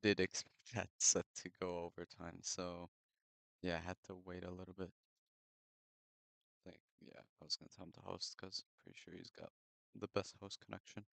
did expect that set to go overtime, so yeah, I had to wait a little bit. Like, yeah, I was gonna tell him to host because pretty sure he's got the best host connection.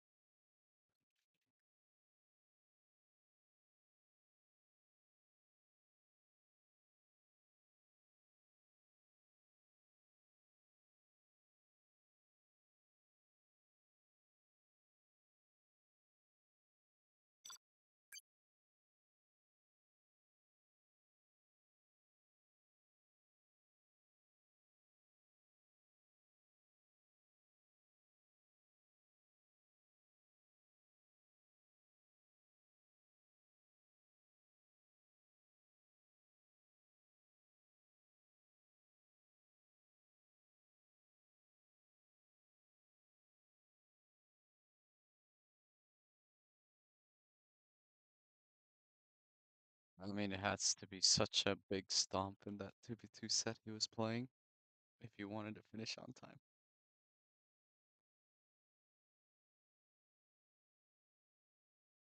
I mean, it has to be such a big stomp in that 2v2 set he was playing if you wanted to finish on time.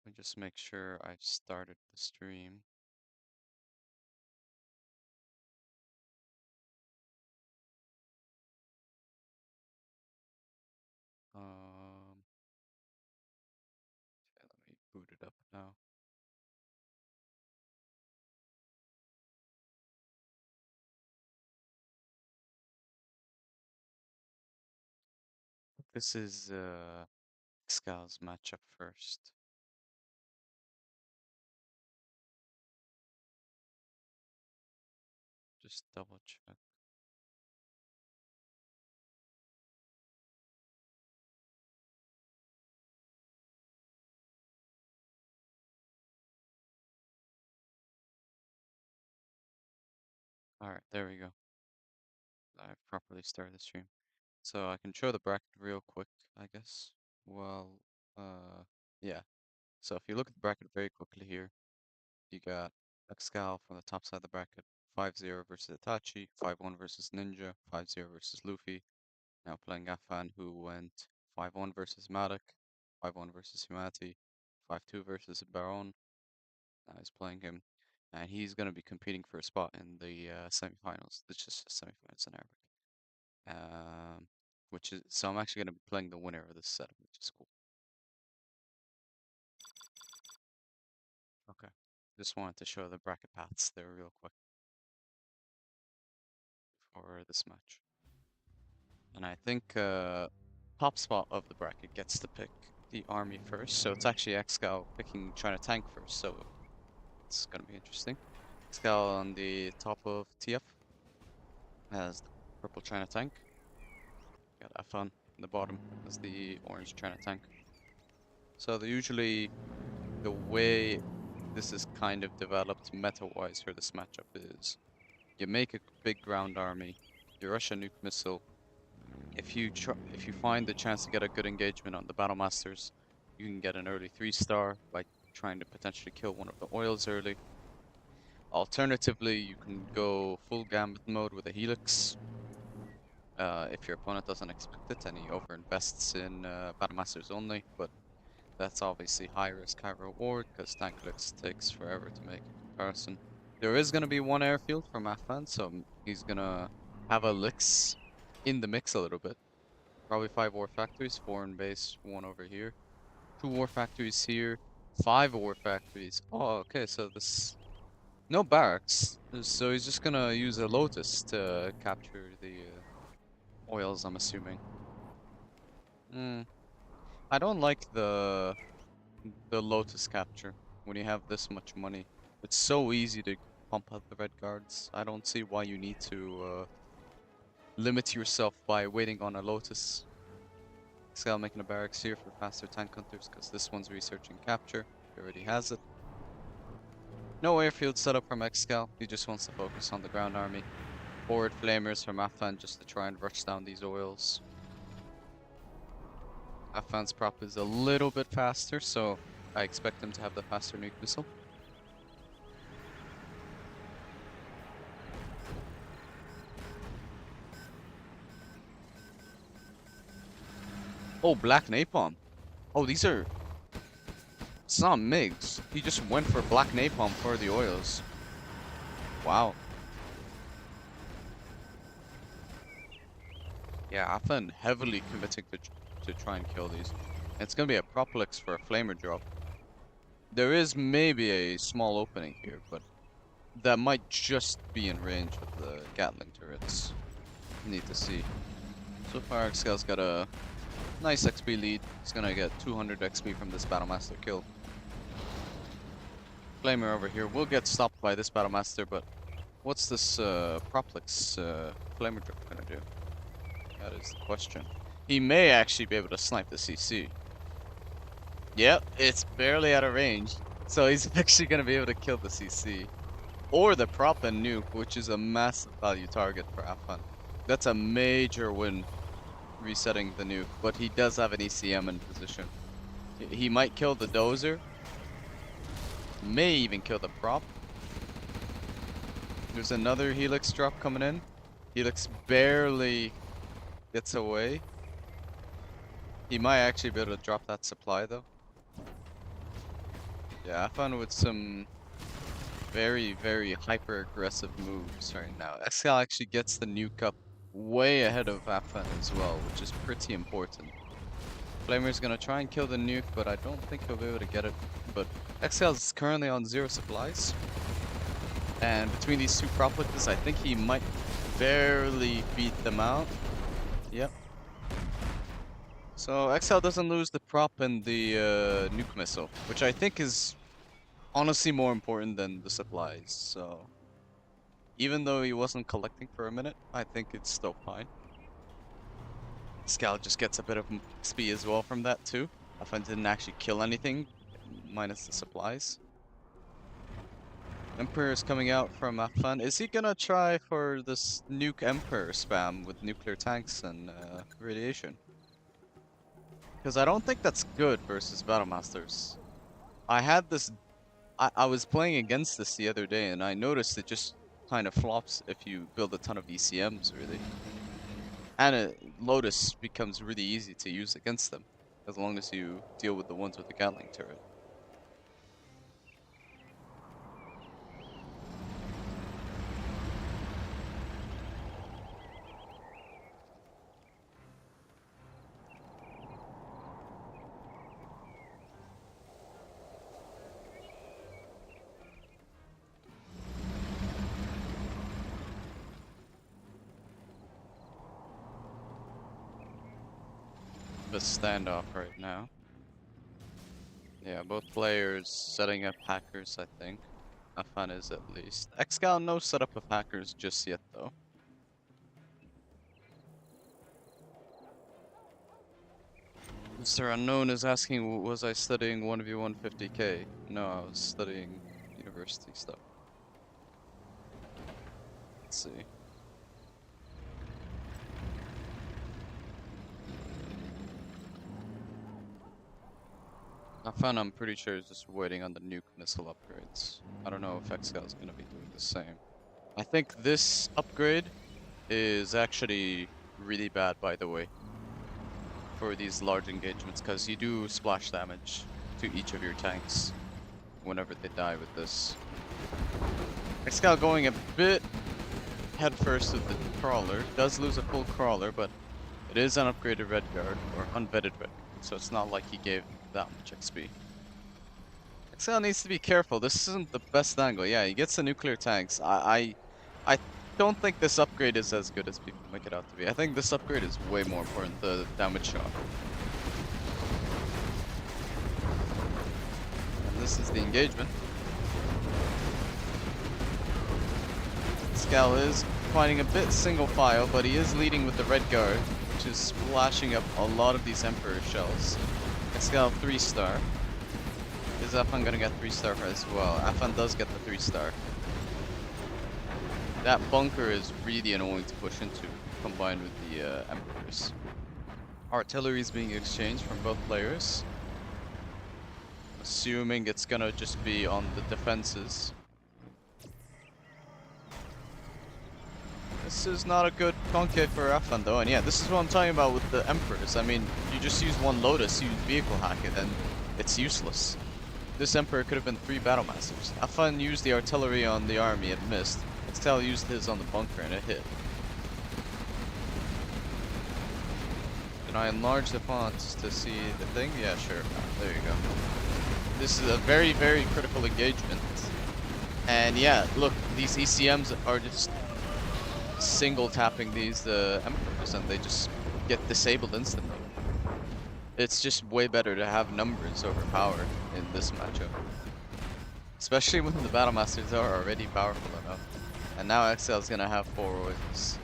Let me just make sure I've started the stream. Okay, let me boot it up now. This is Xcal's matchup first. Just double check. Alright, there we go. I've properly started the stream. So I can show the bracket real quick, I guess. Well, yeah. So if you look at the bracket very quickly here, you got Excal from the top side of the bracket, 5-0 versus Itachi, 5-1 versus Ninja, 5-0 versus Luffy. Now playing Affan, who went 5-1 versus Madoc, 5-1 versus Humanity, 5-2 versus Baron. Now he's playing him, and he's going to be competing for a spot in the semifinals. It's just semifinals in Arabic. Which is so I'm actually going to be playing the winner of this set, which is cool. Okay, just wanted to show the bracket paths there real quick for this match. And I think top spot of the bracket gets to pick the army first, so it's actually Excal picking trying to tank first, so it's gonna be interesting. Excal on the top of TF has the purple China tank. Got Afan in the bottom as the orange China tank. So usually the way this is kind of developed meta-wise for this matchup is you make a big ground army, you rush a nuke missile. If you find the chance to get a good engagement on the Battle Masters, you can get an early 3-star by trying to potentially kill one of the oils early. Alternatively, you can go full Gambit mode with a Helix. If your opponent doesn't expect it and he overinvests in Battle Masters only, but that's obviously high risk, high reward, because Tank Helix takes forever to make a comparison. There is going to be one airfield from Afan, so he's going to have a Lix in the mix a little bit. Probably 5 war factories, 4 in base, 1 over here. 2 war factories here, 5 war factories. Oh, okay, so this... No barracks, so he's just gonna use a Lotus to capture the oils, I'm assuming. I don't like the Lotus capture when you have this much money. It's so easy to pump out the red guards. I don't see why you need to limit yourself by waiting on a Lotus. Excal making a barracks here for faster tank hunters because this one's researching capture. He already has it. No airfield setup from Excal. He just wants to focus on the ground army. Forward flamers from Afan just to try and rush down these oils. Afan's prop is a little bit faster, so I expect him to have the faster nuke missile. Oh, black napalm. Oh, these are It's not MiGs. He just went for black napalm for the oils. Wow. Yeah, Affan heavily committing to try and kill these. It's gonna be a Proplix for a flamer drop. There is maybe a small opening here, but that might just be in range of the Gatling turrets. Need to see. So far, Xcal's got a nice XP lead. He's gonna get 200 XP from this Battlemaster kill. Flamer over here will get stopped by this Battlemaster, but what's this Proplix Flamer drop gonna do? That is the question. He may actually be able to snipe the CC. Yep, it's barely out of range. So he's actually gonna be able to kill the CC. Or the prop and nuke, which is a massive value target for Afan. That's a major win, resetting the nuke, but he does have an ECM in position. He might kill the dozer, may even kill the prop. There's another Helix drop coming in. Helix barely gets away. He might actually be able to drop that supply though. Yeah, Afan with some very, very hyper-aggressive moves right now. Excal actually gets the nuke up way ahead of Affan as well, which is pretty important. Flamer's gonna try and kill the nuke, but I don't think he'll be able to get it. But Excal's currently on 0 supplies. And between these two Proplixes, I think he might barely beat them out. Yep. So Excal doesn't lose the prop and the nuke missile, which I think is honestly more important than the supplies. So even though he wasn't collecting for a minute, I think it's still fine. Excal just gets a bit of XP as well from that too. Affan didn't actually kill anything, minus the supplies. Emperor is coming out from Affan. Is he gonna try for this nuke Emperor spam with nuclear tanks and radiation? Because I don't think that's good versus Battlemasters. I had this... I was playing against this the other day and I noticed it just kind of flops if you build a ton of ECMs, really. And Lotus becomes really easy to use against them, as long as you deal with the ones with the Gatling turret. A standoff right now. Yeah, both players setting up hackers, I think. Affan is at least. Xcal no setup of hackers just yet though. Mr. Unknown is asking, was I studying 1v150k? No, I was studying university stuff. Let's see. Affan, I'm pretty sure, is just waiting on the nuke missile upgrades. I don't know if Excal is going to be doing the same. I think this upgrade is actually really bad, by the way, for these large engagements, because you do splash damage to each of your tanks whenever they die with this. Excal going a bit head first with the crawler. Does lose a full crawler, but it is an upgraded red guard, or unvetted red guard, so it's not like he gave that much XP. Excal needs to be careful. This isn't the best angle. Yeah, he gets the nuclear tanks. I don't think this upgrade is as good as people make it out to be. I think this upgrade is way more important, the damage shot. And this is the engagement. Excal is fighting a bit single file, but he is leading with the red guard, which is splashing up a lot of these Emperor shells. Excal 3-star. Is Affan gonna get 3-star as well? Affan does get the 3-star. That bunker is really annoying to push into, combined with the Emperors. Artillery is being exchanged from both players. Assuming it's gonna just be on the defenses. This is not a good concave for Affan though, and yeah, this is what I'm talking about with the Emperors. I mean, you just use one Lotus, you vehicle hack it, and it's useless. This Emperor could have been 3 Battle Masters. Afan used the artillery on the army and missed. Excal used his on the bunker and it hit. Can I enlarge the fonts to see the thing? Yeah, sure. There you go. This is a very, very critical engagement. And yeah, look, these ECMs are just single tapping these Emperors and they just get disabled instantly. It's just way better to have numbers over power in this matchup. Especially when the Battle Masters are already powerful enough. And now Excel's gonna have 4 royals.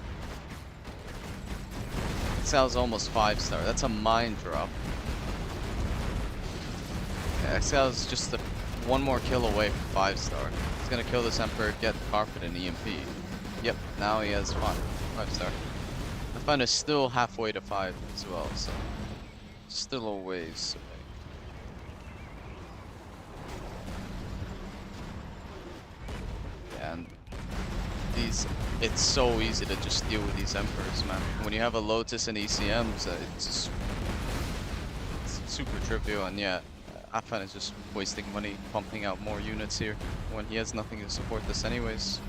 Excel's almost 5-star. That's a mine drop. Yeah, Excel's just one more kill away from 5-star. He's gonna kill this Emperor, get Carpet and EMP. Yep, now he has 5-star. Affan is still halfway to 5 as well, so still a ways away. And it's so easy to just deal with these Emperors, man. When you have a Lotus and ECMs, it's super trivial, and yeah, Afan is just wasting money pumping out more units here when he has nothing to support this anyways.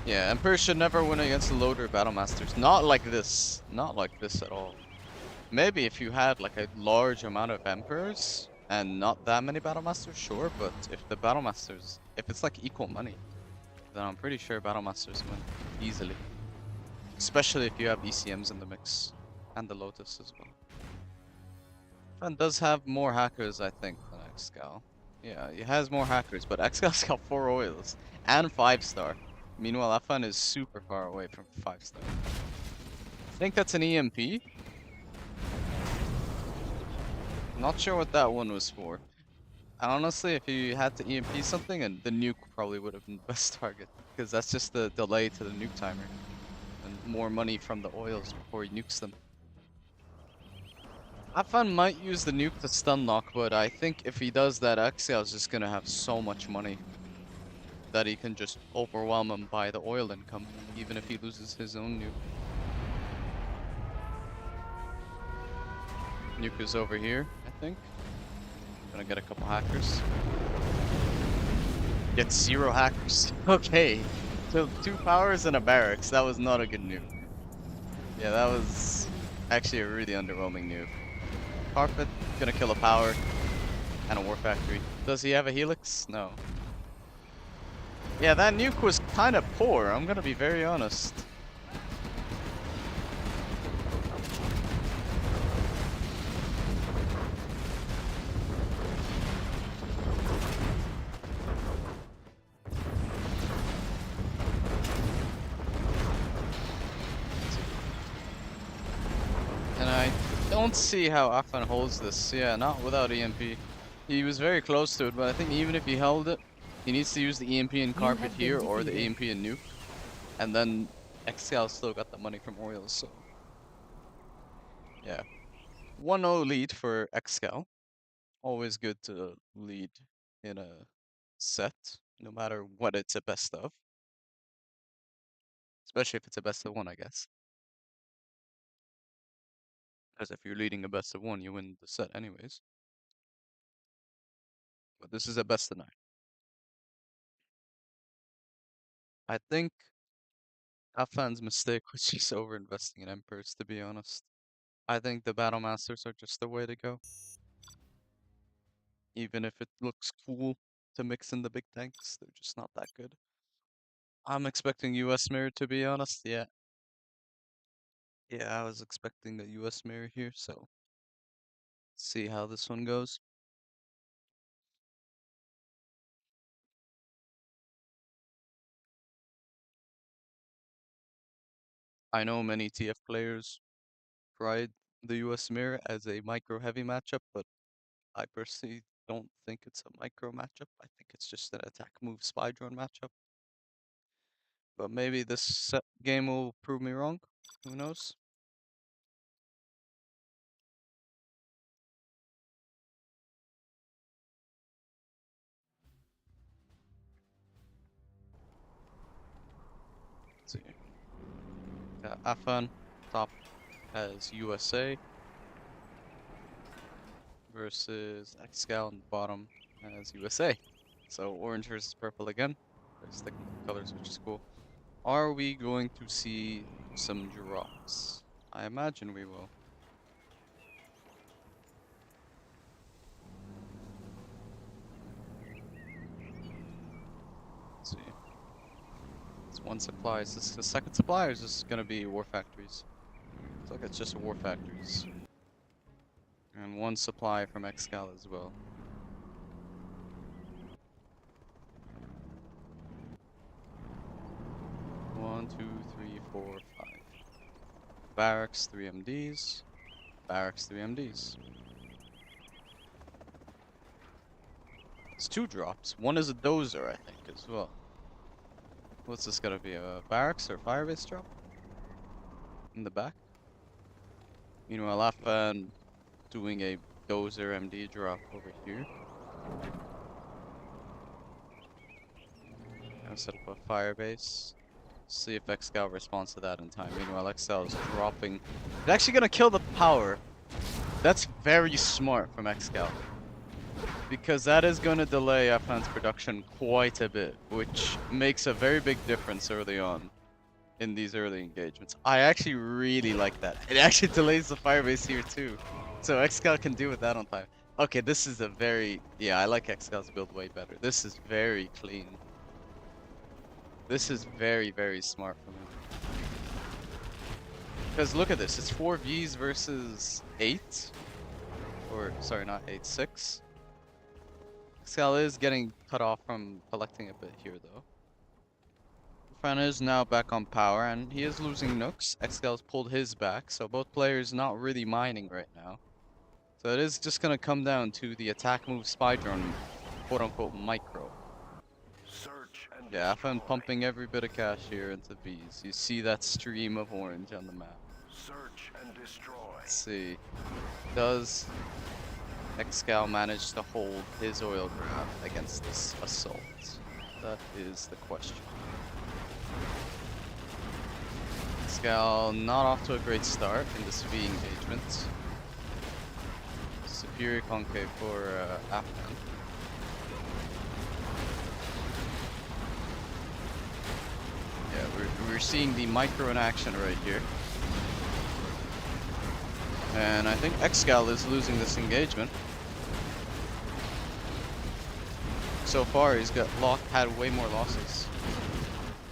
Yeah, Emperor should never win against the loader Battle Masters. Not like this. Not like this at all. Maybe if you had like a large amount of Emperors and not that many Battle Masters, sure, but if the Battle Masters, if it's like equal money, then I'm pretty sure Battle Masters win easily. Especially if you have ECMs in the mix and the Lotus as well. Affan does have more hackers, I think, than Excal. Yeah, he has more hackers, but Excal's got 4 oils and 5-star. Meanwhile, Affan is super far away from 5-star. I think that's an EMP. Not sure what that one was for. Honestly, if you had to EMP something, and the nuke probably would have been the best target, because that's just the delay to the nuke timer, and more money from the oils before he nukes them. Afan might use the nuke to stun lock, but I think if he does that, Excal is just gonna have so much money that he can just overwhelm him by the oil income, even if he loses his own nuke. Nuke is over here, I think. Gonna get a couple hackers. Get 0 hackers. Okay. So 2 powers and a barracks. That was not a good nuke. Yeah, that was actually a really underwhelming nuke. Carpet, gonna kill a power and a war factory. Does he have a helix? No. Yeah, that nuke was kind of poor, I'm gonna be very honest. And I don't see how Afan holds this. Yeah, not without EMP. He was very close to it, but I think even if he held it, he needs to use the EMP and carpet here or the EMP and nuke. And then Excal still got the money from oils, so yeah. 1-0 lead for Excal. Always good to lead in a set, no matter what it's a best of. Especially if it's a best of 1, I guess. Because if you're leading a best of 1, you win the set anyways. But this is a best of 9. I think Afan's mistake was just over-investing in Emperors, to be honest. I think the Battle Masters are just the way to go. Even if it looks cool to mix in the big tanks, they're just not that good. I'm expecting US mirror, to be honest, yeah. Yeah, I was expecting the US mirror here, so see how this one goes. I know many TF players tried the US mirror as a micro heavy matchup, but I personally don't think it's a micro matchup. I think it's just an attack move spy drone matchup. But maybe this game will prove me wrong. Who knows? Let's see. Afan top as USA. versus Excal on the bottom as USA. So orange versus purple again. They're sticking to the colors, which is cool. Are we going to see some drops? I imagine we will. Let's see. It's one supply. Is this the second supply, or is this gonna be war factories? Looks like it's just war factories. And one supply from Excal as well. One, two, three, four, five. Barracks, 3 MDs. Barracks, 3 MDs. It's 2 drops. One is a dozer, I think, as well. What's this gonna be? A barracks or firebase drop? In the back? Meanwhile, Affan doing a dozer MD drop over here. Gonna set up a firebase. See if Xcal responds to that in time. Meanwhile, Xcal is dropping. It's actually gonna kill the power. That's very smart from Xcal. Because that is gonna delay Afan's production quite a bit, which makes a very big difference early on in these early engagements. I actually really like that. It actually delays the firebase here too. So Xcal can do with that on time. Okay, this is a very... Yeah, I like Xcal's build way better. This is very clean. This is very, very smart from him. Because look at this, it's 4 Vs versus 8. Or, sorry, not 8, 6. Xcal is getting cut off from collecting a bit here, though. Afan is now back on power, and he is losing nukes. Xcal's pulled his back, so both players not really mining right now. So it is just going to come down to the attack move spy drone, quote-unquote micro. Yeah, Afan pumping every bit of cash here into Vs. You see that stream of orange on the map. Search and destroy. Let's see. Does Excal manage to hold his oil grab against this assault? That is the question. Excal not off to a great start in this V engagement. Superior concave for Afan. Yeah, we're seeing the micro in action right here. And I think Excal is losing this engagement. So far, he's got had way more losses.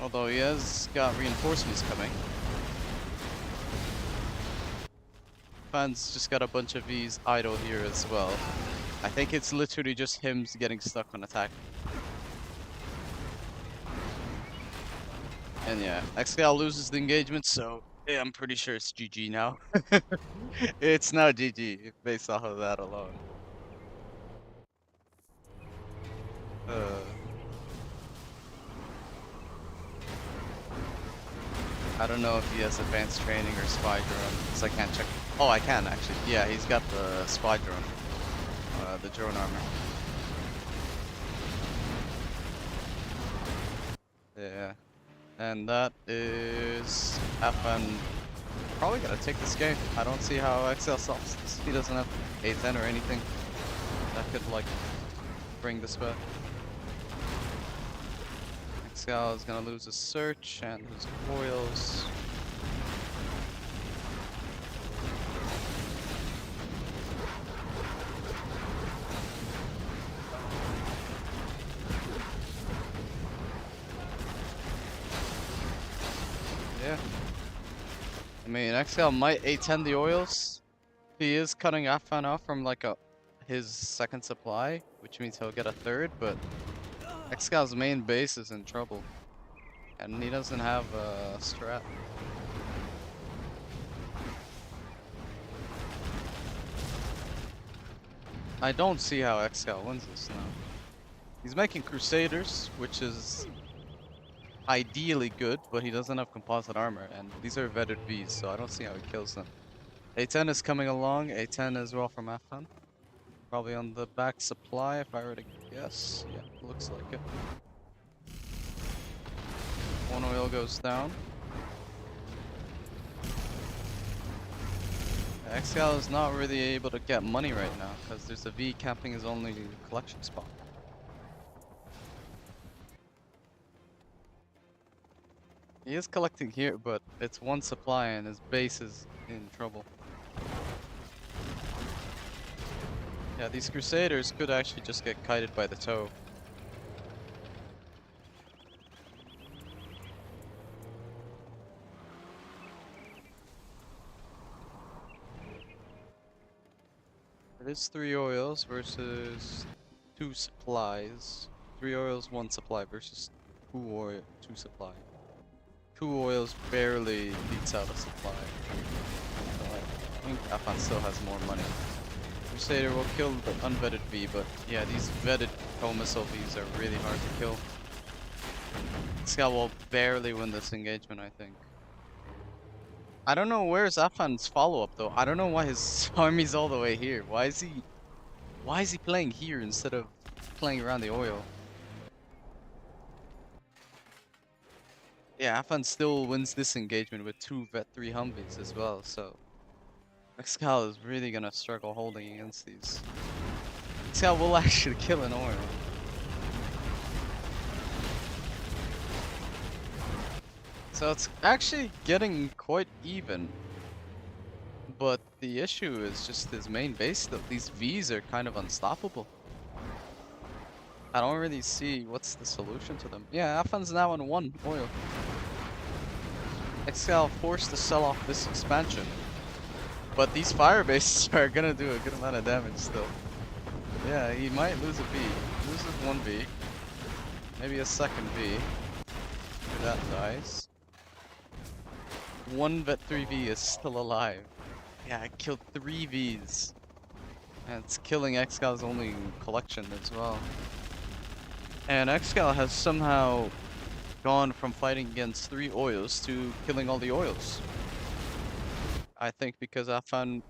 Although he has got reinforcements coming. Afan's just got a bunch of Vs idle here as well. I think it's literally just him getting stuck on attack. And yeah, Excal loses the engagement, so yeah, I'm pretty sure it's GG now. It's now GG based off of that alone. I don't know if he has advanced training or spy drone, because I can't check. Oh, I can actually. Yeah, he's got the spy drone, the drone armor. Yeah. And that is Affan probably gonna take this game. I don't see how Excal solves this. He doesn't have A10 or anything that could like bring this back. Excal is gonna lose his search and his coils. Yeah. I mean, Excal might A10 the oils. He is cutting Affan off from like his second supply, which means he'll get a third, but Excal's main base is in trouble. And he doesn't have a strat. I don't see how Excal wins this now. He's making Crusaders, which is ideally good, but he doesn't have composite armor, and these are vetted Vs, so I don't see how he kills them. A10 is coming along, A10 as well from Afan. Probably on the back supply, if I were to guess. Yeah, looks like it. One oil goes down. Excal is not really able to get money right now because there's a V capping his only collection spot. He is collecting here, but it's one supply and his base is in trouble. Yeah, these Crusaders could actually just get kited by the toe. It is 3 oils versus 2 supplies. 3 oils, 1 supply versus 2 supply. 2 oils barely beats out a supply. So I think Afan still has more money. Crusader will kill the unvetted V, but yeah, these vetted co-missile Vs are really hard to kill. Xcal will barely win this engagement, I think. I don't know where's Afan's follow-up though. I don't know why his army's all the way here. Why is he playing here instead of playing around the oil? Yeah, Afan still wins this engagement with 2 Vet 3 Humvees as well, so Excal is really gonna struggle holding against these. Excal will actually kill an oil. So it's actually getting quite even. But the issue is just his main base though. These Vs are kind of unstoppable. I don't really see what's the solution to them. Yeah, Afan's now on 1 oil. Excal forced to sell off this expansion. But these fire bases are gonna do a good amount of damage still. Yeah, he might lose a V. Loses 1 V. Maybe a second V. That dies. 1 Vet 3 V is still alive. Yeah, I killed 3 Vs. And it's killing Excal's only collection as well. And Excal has somehow gone from fighting against 3 oils to killing all the oils. I think because Afan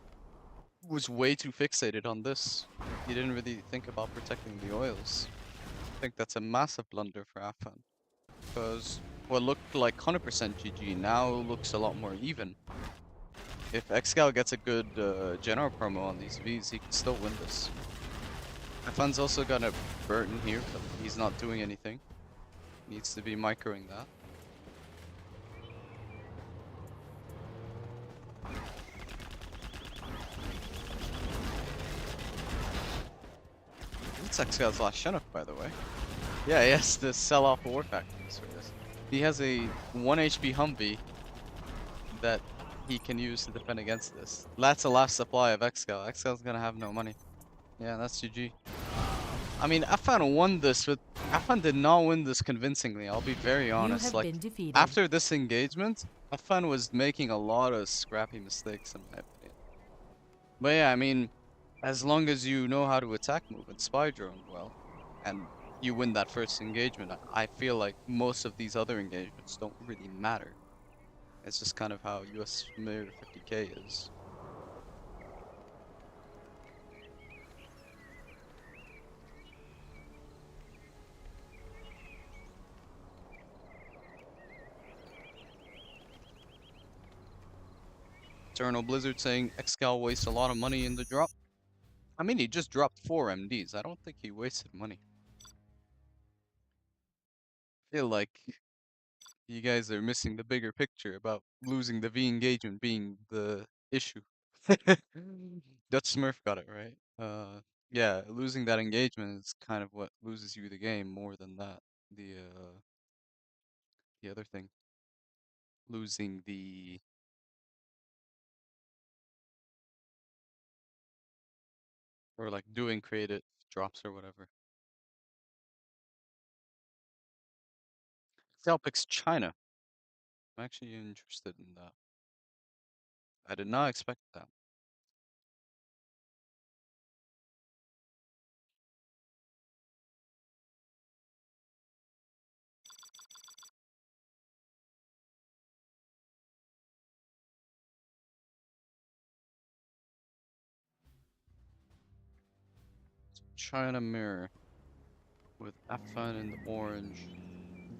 was way too fixated on this. He didn't really think about protecting the oils. I think that's a massive blunder for Afan. Because what looked like 100% GG now looks a lot more even. If Excal gets a good general promo on these Vs, he can still win this. Afan's also got a Burton here, but he's not doing anything. Needs to be microing that. It's Excal's last Chinook, by the way. Yeah, he has to sell off war factories for this. He has a 1 HP Humvee that he can use to defend against this. That's the last supply of Excal. Excal's gonna have no money. Yeah, that's GG. I mean, Afan won this with... Afan did not win this convincingly, I'll be very You honest. have Like, been defeated. after this engagement, Afan was making a lot of scrappy mistakes in my opinion. But yeah, I mean, as long as you know how to attack move and spy drone well, and you win that first engagement, I feel like most of these other engagements don't really matter. It's just kind of how US Familiar 50K is. Eternal Blizzard saying Excal wastes a lot of money in the drop. I mean, he just dropped 4 MDs. I don't think he wasted money. I feel like you guys are missing the bigger picture about losing the V engagement being the issue. Dutch Smurf got it right. Yeah, losing that engagement is kind of what loses you the game more than that. The other thing, losing the or like doing creative drops or whatever. Excel picks China. I'm actually interested in that. I did not expect that. China mirror with Affan in the orange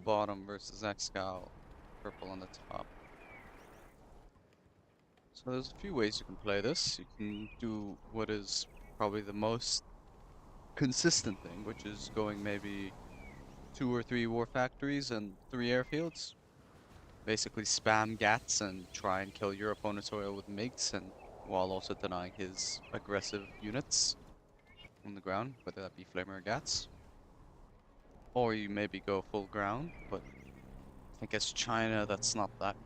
bottom versus Excal purple on the top. So there's a few ways you can play this. You can do what is probably the most consistent thing, which is going maybe 2 or 3 war factories and 3 airfields. Basically spam gats and try and kill your opponent's oil with MiGs and while also denying his aggressive units on the ground, whether that be flamer or gats. Or you maybe go full ground, but I guess China that's not that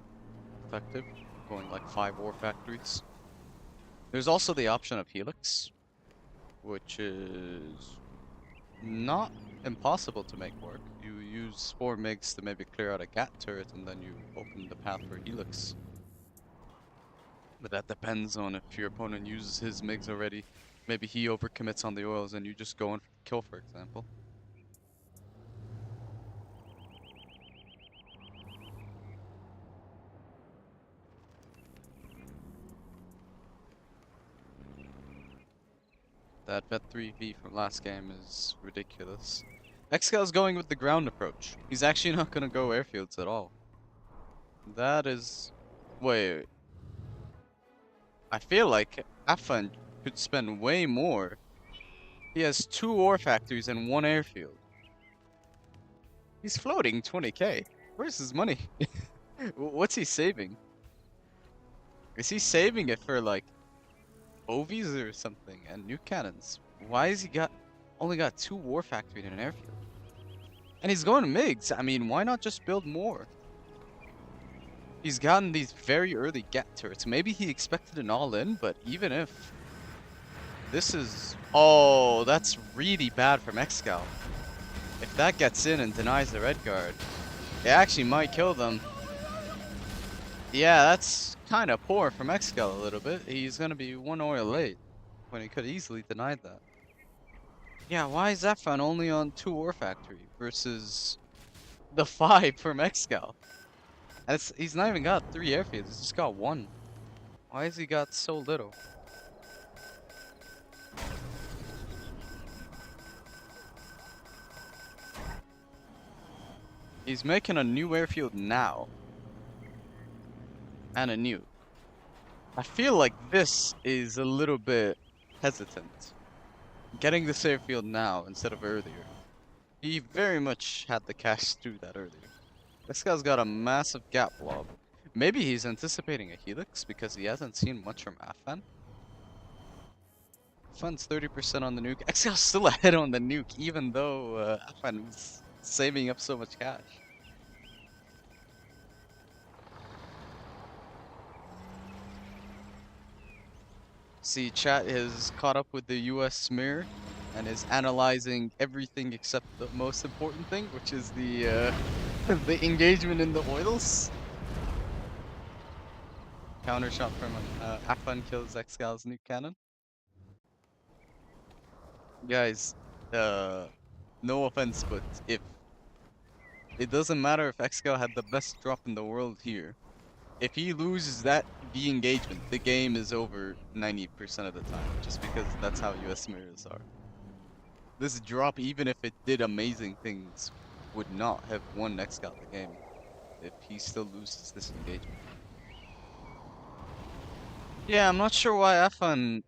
effective, going like 5 war factories. There's also the option of Helix, which is not impossible to make work. You use 4 MiGs to maybe clear out a Gat turret and then you open the path for Helix. But that depends on if your opponent uses his MiGs already. Maybe he overcommits on the oils and you just go in for the kill, for example. That Vet 3V from last game is ridiculous. Xcal's going with the ground approach. He's actually not gonna go airfields at all. That is... Wait. I feel like Affan could spend way more. He has 2 ore factories and 1 airfield. He's floating 20k. Where's his money? What's he saving? Is he saving it for like OVs or something and nuke cannons? Why has he only got 2 war factory and an airfield? And he's going to MiGs. I mean, why not just build more? He's gotten these very early Gat turrets. Maybe he expected an all-in, but even if this is... Oh, that's really bad from Excal. If that gets in and denies the red guard, it actually might kill them. Yeah, that's kind of poor from Excal a little bit. He's going to be 1 oil late when he could easily denied that. Yeah, why is Afan only on 2 ore factory versus the 5 from Excal? And he's not even got 3 airfields, he's just got 1. Why has he got so little? He's making a new airfield now. And a new. I feel like this is a little bit hesitant. Getting this airfield now instead of earlier. He very much had the cash to do that earlier. This guy's got a massive gap blob. Maybe he's anticipating a Helix because he hasn't seen much from Afan. Afan's 30% on the nuke. Excel's still ahead on the nuke even though Afan was saving up so much cash. See, chat is caught up with the US mirror and is analyzing everything except the most important thing, which is the the engagement in the oils. Counter shot from Affan kills Excal's nuke cannon. Guys, no offense, but if it doesn't matter if Excal had the best drop in the world here, if he loses that the engagement, the game is over 90% of the time, just because that's how US mirrors are. This drop, even if it did amazing things, would not have won Excal the game if he still loses this engagement. Yeah, I'm not sure why Afan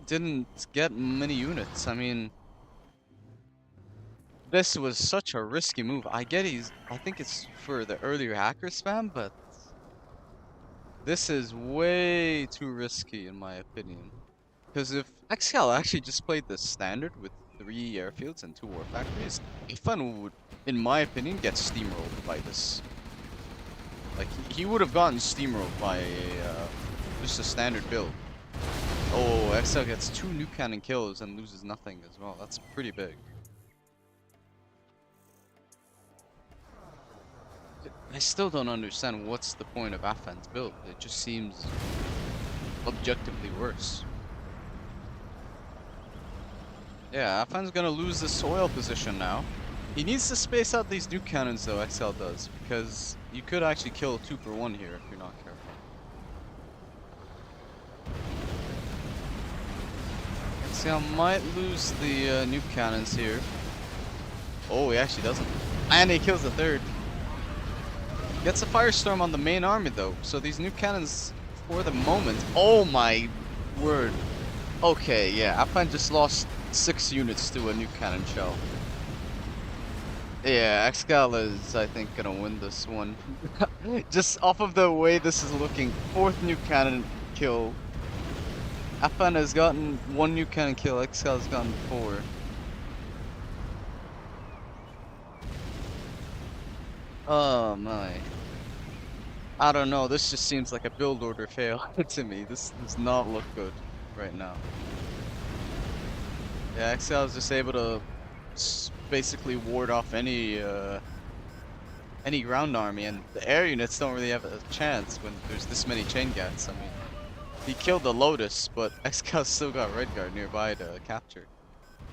didn't get many units. I mean, this was such a risky move. I think it's for the earlier hacker spam, but this is way too risky in my opinion. Because if Excal actually just played the standard with 3 airfields and 2 war factories, Afan would, in my opinion, get steamrolled by this. Like, he would have gotten steamrolled by just a standard build. Oh, Excal gets 2 nuke cannon kills and loses nothing as well. That's pretty big. I still don't understand what's the point of Afan's build. It just seems objectively worse. Yeah, Afan's gonna lose the soil position now. He needs to space out these nuke cannons though, Excal does, because you could actually kill 2 for 1 here if you're not careful. Excal might lose the nuke cannons here. Oh, he actually doesn't. And he kills the 3rd. Gets a firestorm on the main army though, so these nuke cannons for the moment. Oh my word. Okay, yeah, Afan just lost 6 units to a new cannon shell. Yeah, Excal is, I think, gonna win this one. Just off of the way this is looking, 4th new cannon kill. Affan has gotten 1 new cannon kill, Excal has gotten 4. Oh my. I don't know, this just seems like a build order fail to me. This does not look good right now. Yeah, Excal is just able to basically ward off any ground army, and the air units don't really have a chance when there's this many chain gats. I mean, he killed the Lotus, but Excal still got Redguard nearby to capture.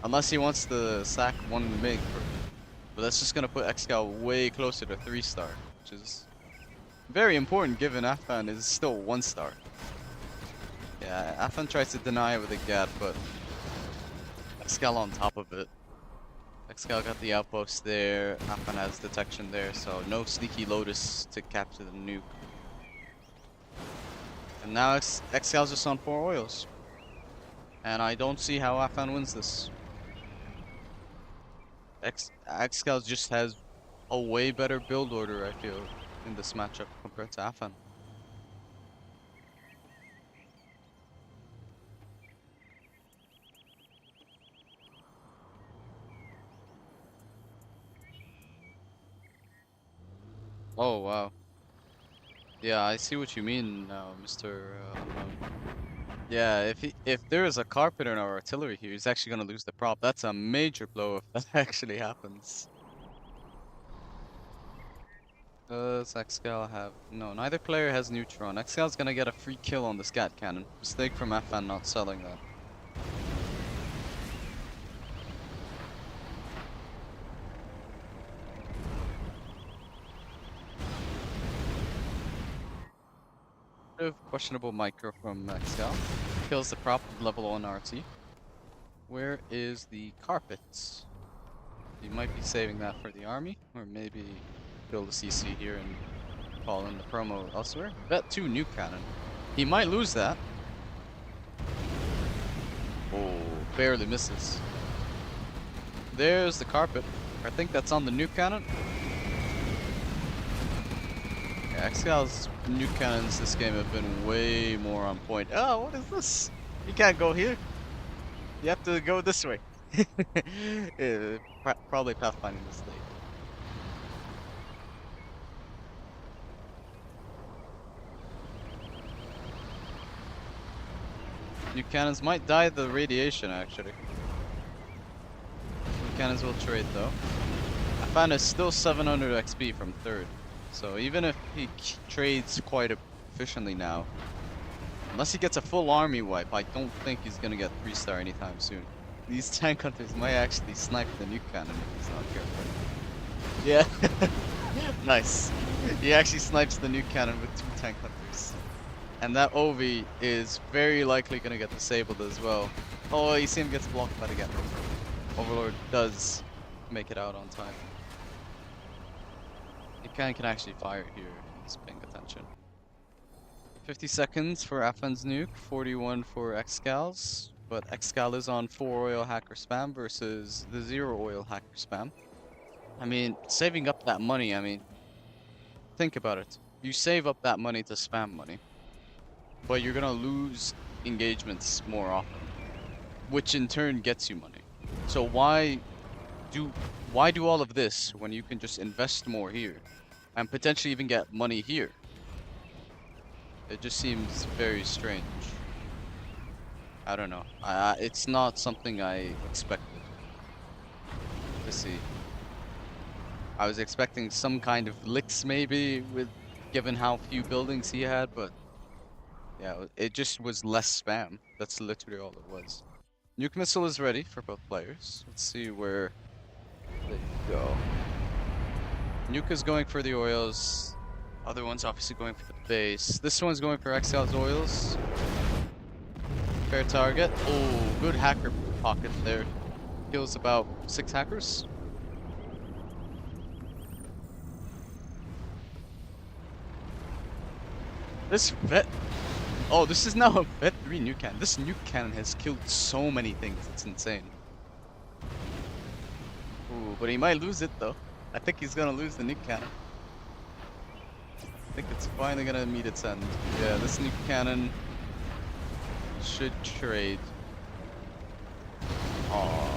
Unless he wants to sack 1 MiG, but that's just gonna put Excal way closer to 3-star, which is very important given Afan is still 1-star. Yeah, Afan tries to deny it with a Gat, but Excal on top of it. Excal got the outpost there, Afan has detection there, so no sneaky Lotus to capture the nuke. And now Excal's just on 4 oils. And I don't see how Afan wins this. Excal just has a way better build order, I feel, in this matchup compared to Afan. Oh wow. Yeah, I see what you mean now, Mr. Yeah, if there is a carpet in our artillery here, he's actually gonna lose the prop. That's a major blow if that actually happens. Does Excal have... No, neither player has neutron. Excal's gonna get a free kill on the scat cannon. Mistake from Afan not selling that. Bit of questionable micro from Excal. Kills the prop of level 1 RT. Where is the carpets? He might be saving that for the army, or maybe build a CC here and call in the promo elsewhere. Bet 2 nuke cannon. He might lose that. Oh, barely misses. There's the carpet. I think that's on the nuke cannon. Yeah, Excal's nuke cannons this game have been way more on point. Oh, what is this? You can't go here. You have to go this way. Yeah, probably pathfinding mistake. Nuke cannons might die the radiation, actually. Nuke cannons will trade, though. Afan is still 700 XP from 3rd. So even if he trades quite efficiently now, unless he gets a full army wipe, I don't think he's gonna get 3-star anytime soon. These tank hunters might actually snipe the nuke cannon if he's not careful. Yeah, nice. He actually snipes the nuke cannon with 2 tank hunters. And that Ovi is very likely gonna get disabled as well. Oh, you see him gets blocked by the gap. Overlord does make it out on time. He can actually fire here if he's paying attention. 50 seconds for Afan's nuke, 41 for Excal's, but Excal is on 4 oil hacker spam versus the 0 oil hacker spam. I mean, saving up that money, I mean, think about it. You save up that money to spam money, but you're gonna lose engagements more often, which in turn gets you money. So why do all of this when you can just invest more here and potentially even get money here? It just seems very strange. I don't know. It's not something I expected to see. I was expecting some kind of licks maybe, with given how few buildings he had, but yeah, it just was less spam. That's literally all it was. Nuke missile is ready for both players. Let's see where they go. Nuke is going for the oils. Other one's obviously going for the base. This one's going for Excel's oils. Fair target. Oh, good hacker pocket there. Kills about 6 hackers. This vet Oh, this is now a Bet 3 nuke cannon. This nuke cannon has killed so many things. It's insane. Ooh, but he might lose it though. I think he's gonna lose the nuke cannon. I think it's finally gonna meet its end. Yeah, this nuke cannon should trade. Oh,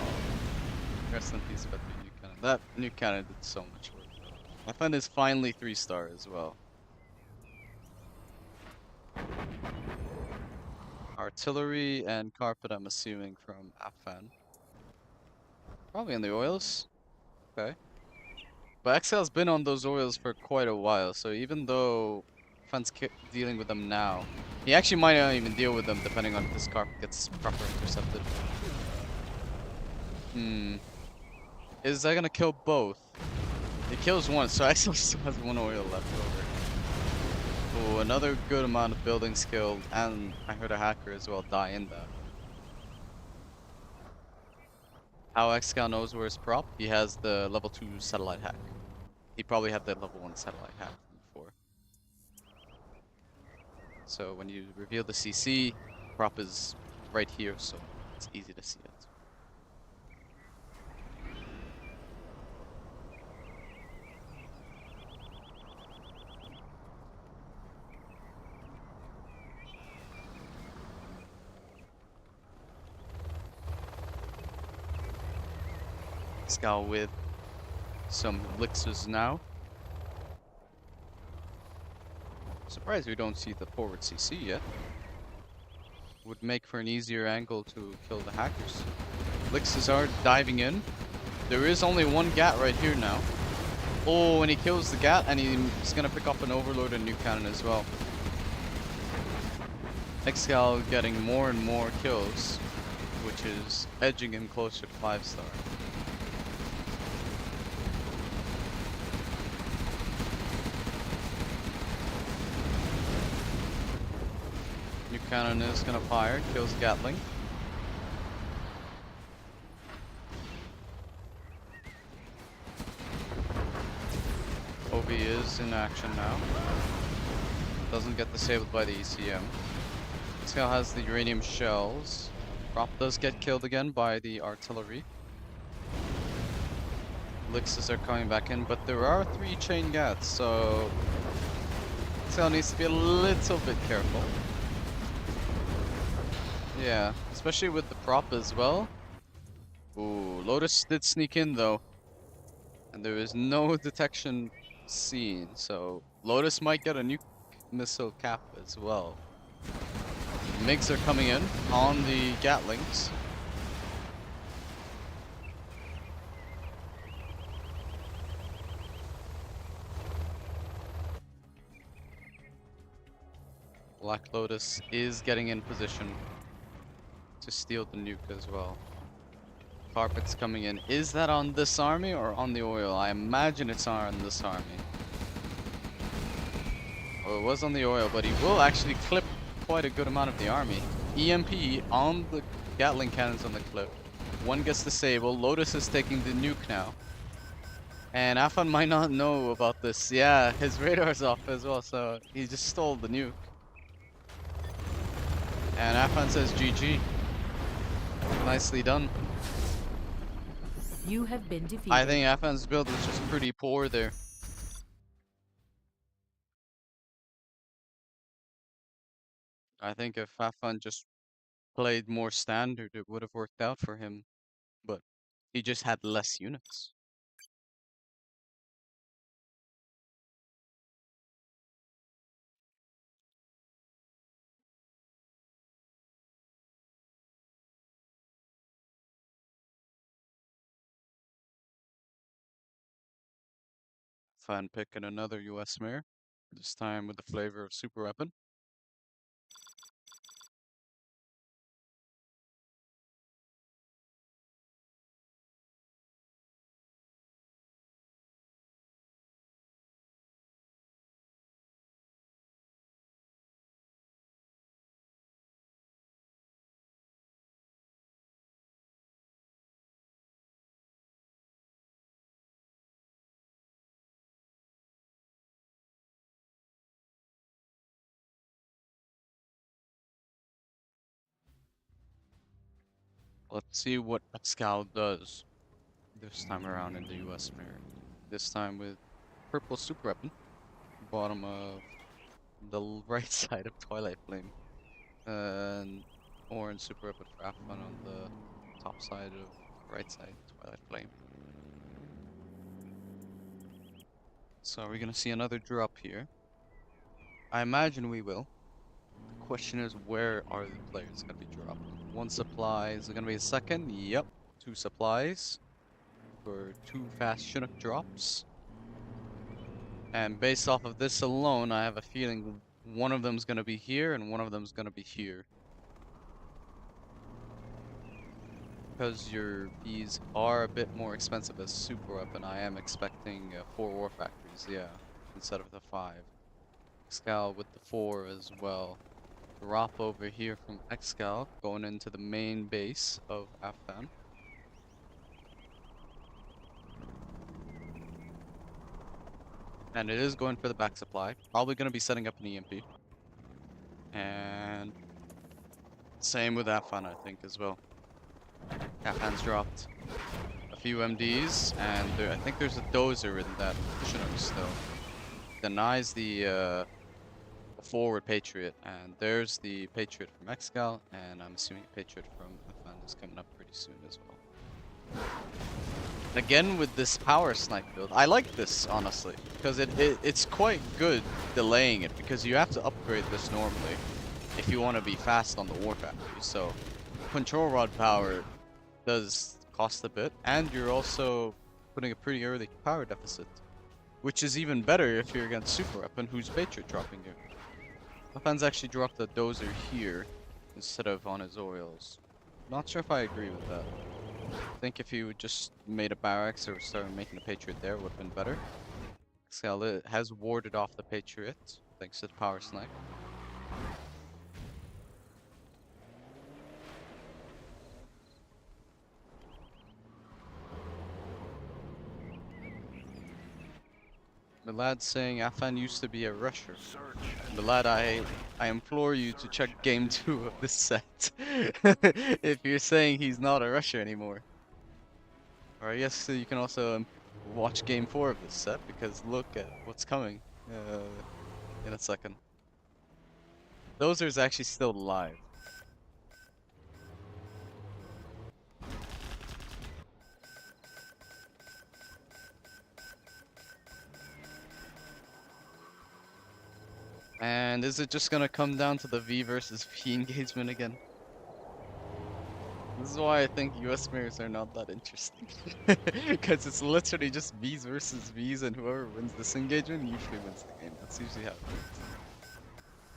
rest in peace, Bet 3 nuke cannon. That nuke cannon did so much work. Afan is finally 3-star as well. Artillery and carpet, I'm assuming, from Affan. Probably in the oils. Okay. But Excel's been on those oils for quite a while, so even though Affan's dealing with them now, he actually might not even deal with them depending on if this carpet gets proper intercepted. Hmm. Is that gonna kill both? It kills one, so Excel still has one oil left over. Oh, another good amount of building skill, and I heard a hacker as well die in that. How Excal knows where his prop? He has the level 2 satellite hack. He probably had the level 1 satellite hack from before. So when you reveal the CC, prop is right here, so it's easy to see it. Excal with some elixirs now. Surprised we don't see the forward CC yet. Would make for an easier angle to kill the hackers. Elixirs are diving in. There is only one GAT right here now. Oh, and he kills the GAT, and he's gonna pick up an Overlord and nuke cannon as well. Excal getting more and more kills, which is edging him closer to 5-star. Nuke cannon is gonna fire, kills Gatling. OB is in action now. Doesn't get disabled by the ECM. Excal has the uranium shells. Prop does get killed again by the artillery. Elixirs are coming back in, but there are 3 chain gats, so Excal needs to be a little bit careful. Yeah, especially with the prop as well. Ooh, Lotus did sneak in though, and there is no detection seen, so Lotus might get a nuke missile cap as well. MiGs are coming in on the Gatlings. Black Lotus is getting in position to steal the nuke as well. Carpet's coming in. Is that on this army or on the oil? I imagine it's on this army. Well, it was on the oil, but he will actually clip quite a good amount of the army. EMP on the Gatling cannons on the clip. One gets disabled. Lotus is taking the nuke now. And Afan might not know about this. Yeah, his radar's off as well, so he just stole the nuke. And Afan says GG. Nicely done. You have been defeated. I think Afan's build was just pretty poor there. I think if Afan just played more standard, it would have worked out for him. But he just had less units. Fan picking another US mare, this time with the flavor of super weapon. Let's see what Excal does this time around in the US mirror. This time with purple super weapon, bottom of the right side of Twilight Flame, and orange super weapon for Affan on the top side of right side Twilight Flame. So are we gonna see another drop here? I imagine we will. The question is, where are the players gonna be dropping? One supply, is it gonna be a second? Yep. Two supplies for two fast Chinook drops. And based off of this alone, I have a feeling one of them's gonna be here and one of them's gonna be here. Because your bees are a bit more expensive as super weapon, I am expecting 4 war factories, yeah, instead of the 5. Excal with the 4 as well. Drop over here from Excal, going into the main base of Afan. And it is going for the back supply. Probably going to be setting up an EMP. And same with Afan, I think, as well. Afan's dropped a few MDs, and I think there's a dozer in that Chinook still. Denies the forward Patriot, and there's the Patriot from Excal, and I'm assuming a Patriot from Affan is coming up pretty soon as well. Again with this power snipe build, I like this honestly, because it's quite good delaying it, because you have to upgrade this normally if you want to be fast on the war factory. So control rod power does cost a bit, and you're also putting a pretty early power deficit, which is even better if you're against super weapon who's Patriot dropping you. Afan's actually dropped a dozer here instead of on his oils. Not sure if I agree with that. I think if you just made a barracks or started making a Patriot there, it would have been better. Xcal has warded off the Patriot thanks to the power snipe. Milad saying Affan used to be a rusher. Milad, I implore you to check game 2 of this set. If you're saying he's not a rusher anymore. Or I guess you can also watch game 4 of this set, because look at what's coming in a second. Dozer's actually still live. And is it just gonna come down to the V versus V engagement again? This is why I think US mirrors are not that interesting. Because it's literally just Vs versus Vs, and whoever wins this engagement usually wins the game. That's usually how it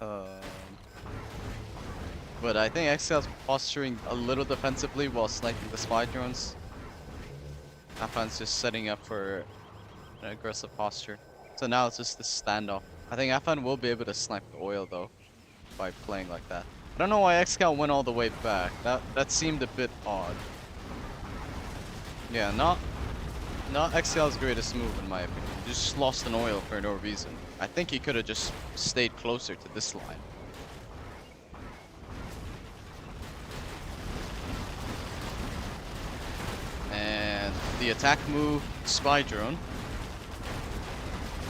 works. But I think Xcal's posturing a little defensively while sniping the spy drones. Afan's just setting up for an aggressive posture. So now it's just this standoff. I think Afan will be able to snipe the oil though by playing like that. I don't know why Excal went all the way back. That seemed a bit odd. Yeah, not Excal's greatest move in my opinion. Just lost an oil for no reason. I think he could have just stayed closer to this line. And the attack move, spy drone.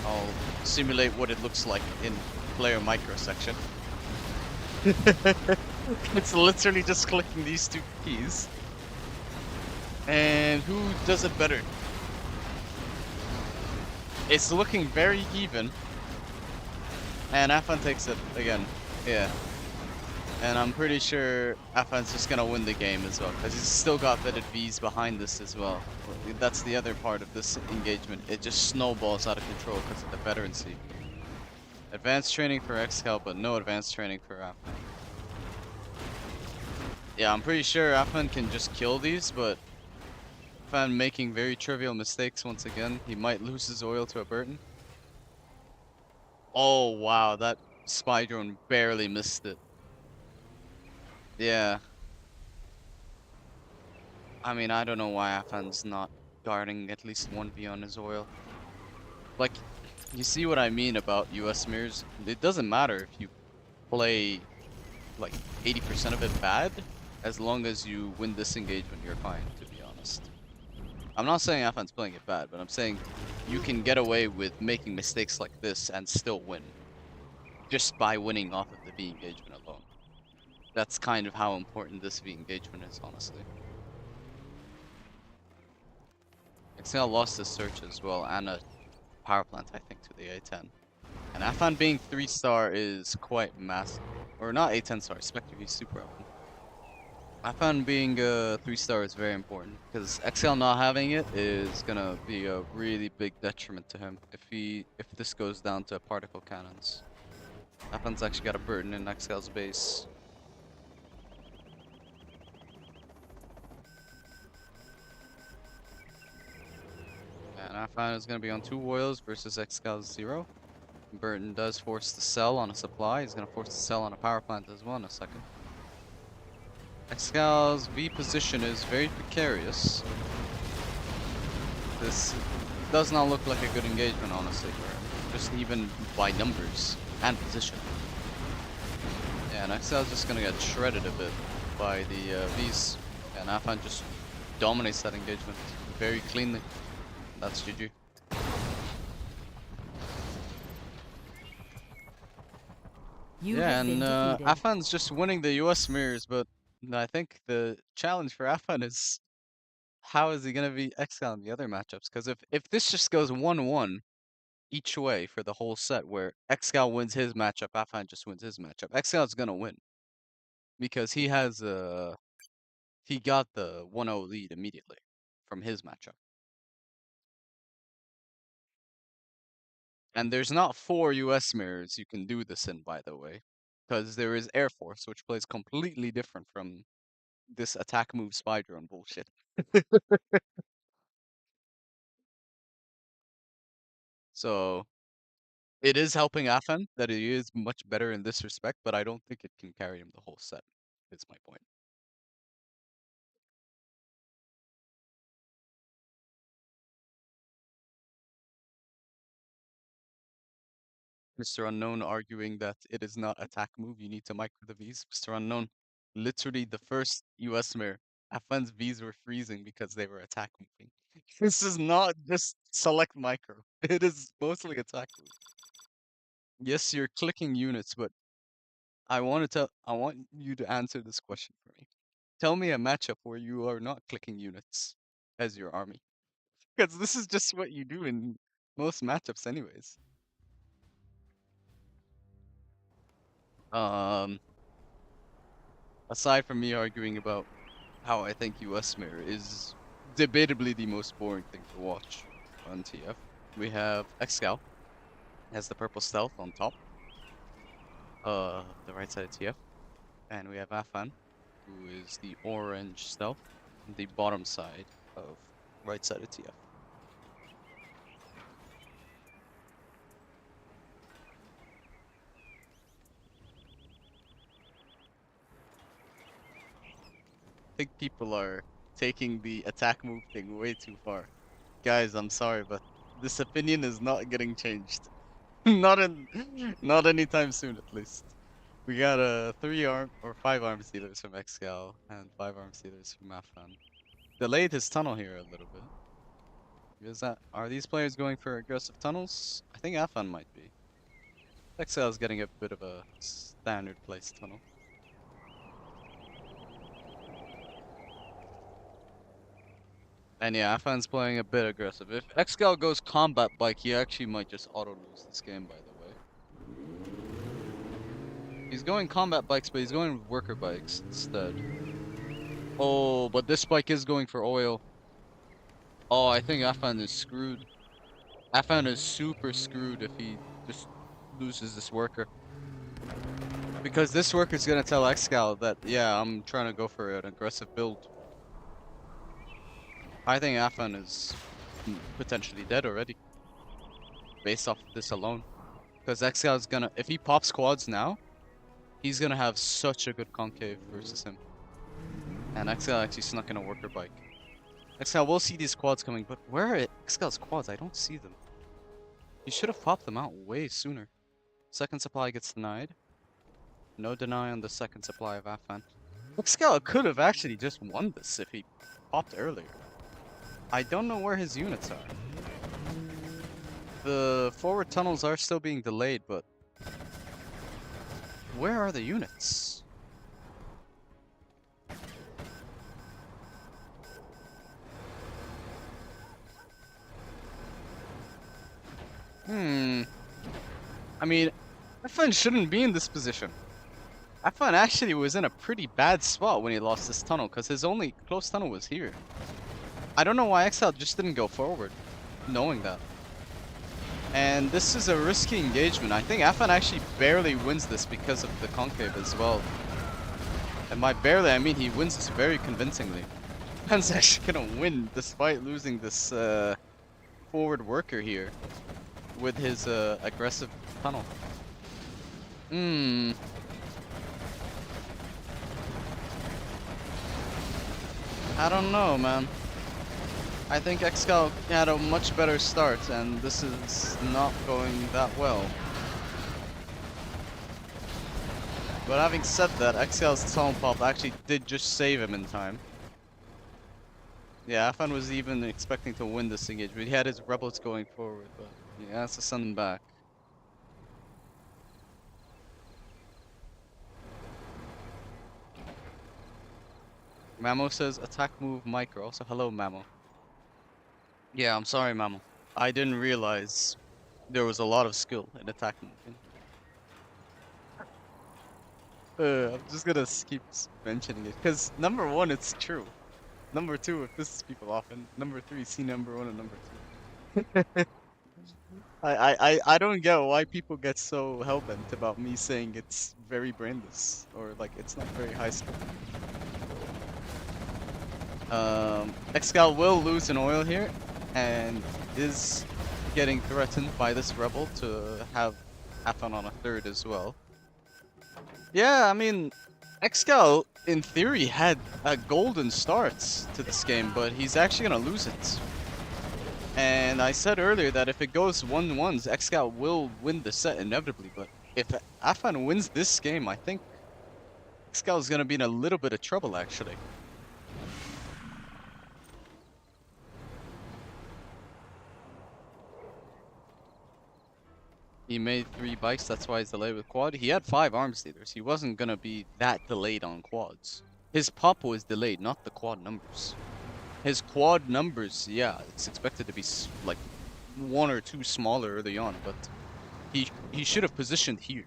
I'll simulate what it looks like in player micro section. It's literally just clicking these two keys. And who does it better? It's looking very even. And Afan takes it again. Yeah. And I'm pretty sure Afan's just gonna win the game as well, because he's still got vetted Vs behind this as well. That's the other part of this engagement. It just snowballs out of control because of the veterancy. Advanced training for Xcal, but no advanced training for Affan. Yeah, I'm pretty sure Affan can just kill these, but Affan making very trivial mistakes once again. He might lose his oil to a Burton. Oh wow, that spy drone barely missed it. Yeah. I mean, I don't know why Afan's not guarding at least 1v on his oil. Like, you see what I mean about US mirrors? It doesn't matter if you play like 80% of it bad. As long as you win this engagement, you're fine, to be honest. I'm not saying Afan's playing it bad, but I'm saying you can get away with making mistakes like this and still win, just by winning off of the V engagement alone. That's kind of how important this V engagement is, honestly. Excal lost his search as well, and a power plant, I think, to the A10. And Afan being 3-star is quite massive. Or not A10 star, Spectre, he's super open. Afan being a 3-star is very important, because Excal not having it is gonna be a really big detriment to him if this goes down to particle cannons. Afan's actually got a burden in Excal's base. And Afan is gonna be on 2 oils versus Excal's 0. Burton does force the sell on a supply. He's gonna force the sell on a power plant as well in a second. Excal's V position is very precarious. This does not look like a good engagement, honestly, just even by numbers and position. Yeah, and Excel's just gonna get shredded a bit by the Vs, and Afan just dominates that engagement very cleanly. That's GG. Yeah, and Afan's just winning the US mirrors, but I think the challenge for Afan is how is he gonna be Excal in the other matchups? Because if this just goes 1-1 each way for the whole set, where Excal wins his matchup, Afan just wins his matchup, Excal's gonna win because he got the 1-0 lead immediately from his matchup. And there's not 4 US mirrors you can do this in, by the way, because there is Air Force, which plays completely different from this attack move spy drone bullshit. So it is helping Afan that he is much better in this respect, but I don't think it can carry him the whole set, is my point. Mr. Unknown arguing that it is not attack move, you need to micro the Vs. Mr. Unknown, literally the first US mirror, Afan's Vs were freezing because they were attack moving. This is not just select micro. It is mostly attack move. Yes, you're clicking units, but I want you to answer this question for me. Tell me a matchup where you are not clicking units as your army. Because this is just what you do in most matchups anyways. Um, aside from me arguing about how I think US Mirror is debatably the most boring thing to watch on TF, we have Excal as the purple stealth on top, the right side of TF, and we have Afan, who is the orange stealth, on the bottom side of right side of TF. I think people are taking the attack move thing way too far. Guys, I'm sorry, but this opinion is not getting changed. Not anytime soon, at least. We got 3 arm or 5 arm stealers from Excal and 5 arm stealers from Afan. Delayed his tunnel here a little bit. Are these players going for aggressive tunnels? I think Afan might be. Excal is getting a bit of a standard place tunnel. And yeah, Afan's playing a bit aggressive. If Excal goes combat bike, he actually might just auto lose this game, by the way. He's going combat bikes, but he's going with worker bikes instead. Oh, but this bike is going for oil. Oh, I think Afan is screwed. Afan is super screwed if he just loses this worker. Because this worker's gonna tell Excal that, yeah, I'm trying to go for an aggressive build. I think Afan is potentially dead already, based off of this alone. Because Excal is gonna, if he pops quads now, he's gonna have such a good concave versus him. And Excal actually snuck in a worker bike. Excal will see these quads coming, but where are Excal's quads? I don't see them. He should have popped them out way sooner. Second supply gets denied. No deny on the second supply of Afan. Excal could have actually just won this if he popped earlier. I don't know where his units are. The forward tunnels are still being delayed, but where are the units? I mean, Afan shouldn't be in this position. Afan actually was in a pretty bad spot when he lost this tunnel, because his only close tunnel was here. I don't know why Excal just didn't go forward, knowing that. And this is a risky engagement. I think Afan actually barely wins this because of the concave as well. And by barely, I mean he wins this very convincingly. Afan's actually gonna win despite losing this forward worker here with his aggressive tunnel. I don't know, man. I think Excal had a much better start, and this is not going that well. But having said that, Excal's tunnel pop actually did just save him in time. Yeah, Afan was even expecting to win this engagement. He had his rebels going forward, but he has to send them back. Mamo says attack move micro. So hello, Mamo. Yeah, I'm sorry, Mamo. I didn't realize there was a lot of skill in attack moving. I'm just gonna keep mentioning it because number one, it's true. Number two, it pisses people off, and number three, see number one and number two. I don't get why people get so hellbent about me saying it's very brainless or like it's not very high skill. Excal will lose an oil here, and is getting threatened by this rebel to have Affan on a third as well. Yeah, I mean, Excal in theory had a golden start to this game, but he's actually gonna lose it. And I said earlier that if it goes 1-1s, Excal will win the set inevitably, but if Affan wins this game, I think Excal is gonna be in a little bit of trouble actually. He made 3 bikes, that's why he's delayed with quad. He had 5 arms leaders. He wasn't gonna be that delayed on quads. His pop was delayed, not the quad numbers. His quad numbers, yeah, it's expected to be like 1 or 2 smaller early on, but he should have positioned here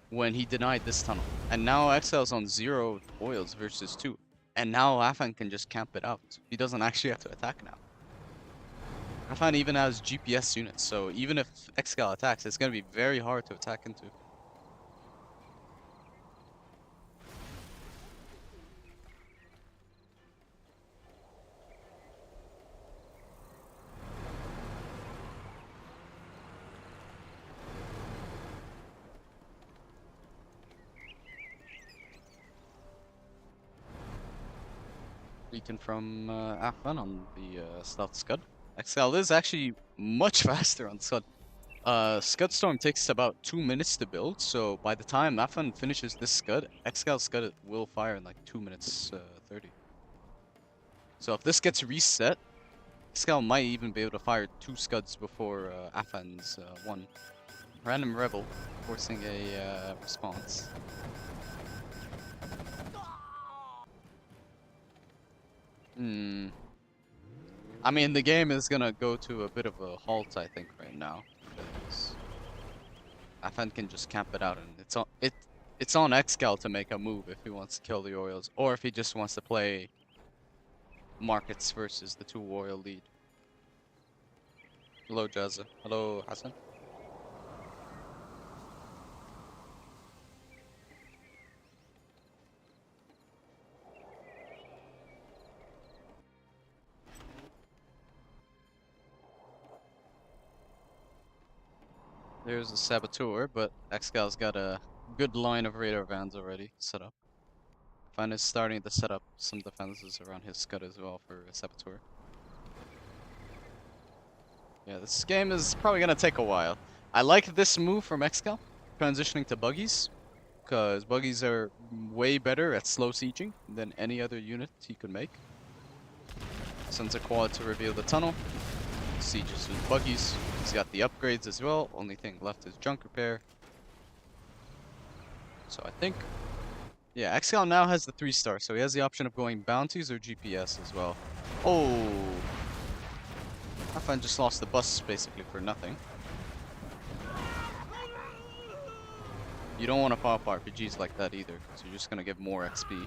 when he denied this tunnel. And now Excel's on 0 oils versus 2. And now Afan can just camp it out. He doesn't actually have to attack now. Affan even has GPS units, so even if Excal attacks, it's going to be very hard to attack into. Beacon from Affan on the Stealth Scud. Excal is actually much faster on Scud. Scud Storm takes about 2 minutes to build, so by the time Affan finishes this Scud, Excal Scud will fire in like 2 minutes 30. So if this gets reset, Excal might even be able to fire 2 Scuds before Affan's 1. Random Rebel forcing a response. I mean, the game is gonna go to a bit of a halt, I think, right now. Because Affan can just camp it out, and it's on Excal to make a move if he wants to kill the oils, or if he just wants to play markets versus the 2 oil lead. Hello, Jazza. Hello, Hassan. There's a Saboteur, but Excal's got a good line of radar vans already set up. Affan is starting to set up some defenses around his Scud as well for a Saboteur. Yeah, this game is probably gonna take a while. I like this move from Excal, transitioning to buggies. because buggies are way better at slow sieging than any other unit he could make. Sends a quad to reveal the tunnel. Sieges with buggies. He's got the upgrades as well. Only thing left is junk repair. So I think, yeah, Excal now has the 3-star, so he has the option of going bounties or GPS as well. Oh, Affan just lost the bus basically for nothing. You don't want to pop RPGs like that either, because you're just gonna get more XP.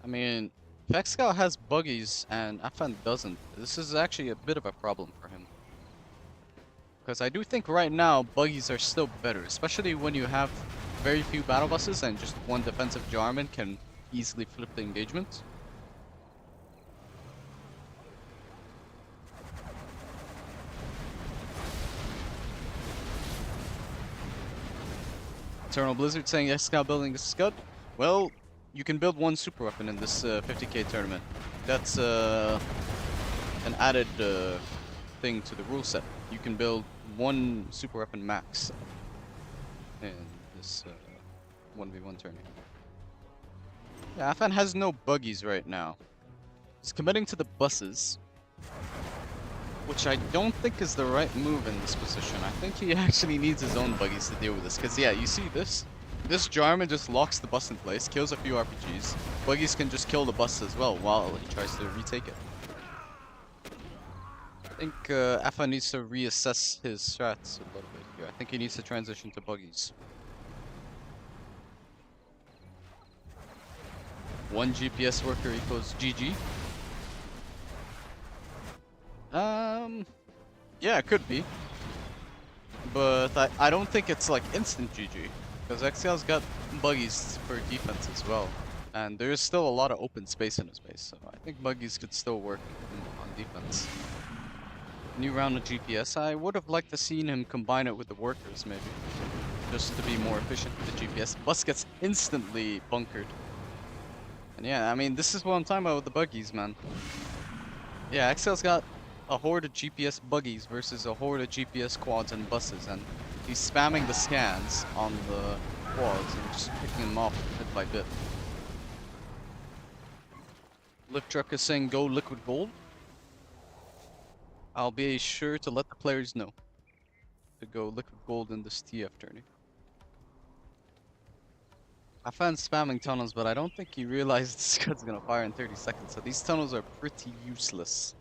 I mean, if Excal has buggies and Afan doesn't, this is actually a bit of a problem for him. Because I do think right now buggies are still better, especially when you have very few battle buses and just one defensive jarman can easily flip the engagement. Eternal Blizzard saying Excal building the Scud. Well, you can build one super weapon in this 50k tournament. That's an added thing to the rule set. You can build one super weapon max in this 1v1 tournament. Yeah, Afan has no buggies right now. He's committing to the buses, which I don't think is the right move in this position. I think he actually needs his own buggies to deal with this. Because, yeah, you see this? This jarman just locks the bus in place, kills a few RPGs. Buggies can just kill the bus as well while he tries to retake it. I think Affan needs to reassess his strats a little bit here. I think he needs to transition to buggies. One GPS worker equals GG. Yeah, it could be. But I don't think it's like instant GG. Because Excal's got buggies for defense as well. And there's still a lot of open space in his base. So I think buggies could still work on defense. New round of GPS. I would have liked to seen him combine it with the workers maybe. Just to be more efficient with the GPS. Bus gets instantly bunkered. And yeah, I mean, this is what I'm talking about with the buggies, man. Yeah, Excel's got a horde of GPS buggies versus a horde of GPS quads and buses, and he's spamming the scans on the quads and just picking them off bit by bit. Lift Truck is saying go liquid gold. I'll be sure to let the players know to go liquid gold in this TF tourney. Afan's spamming tunnels, but I don't think he realized this guy's gonna fire in 30 seconds, so these tunnels are pretty useless.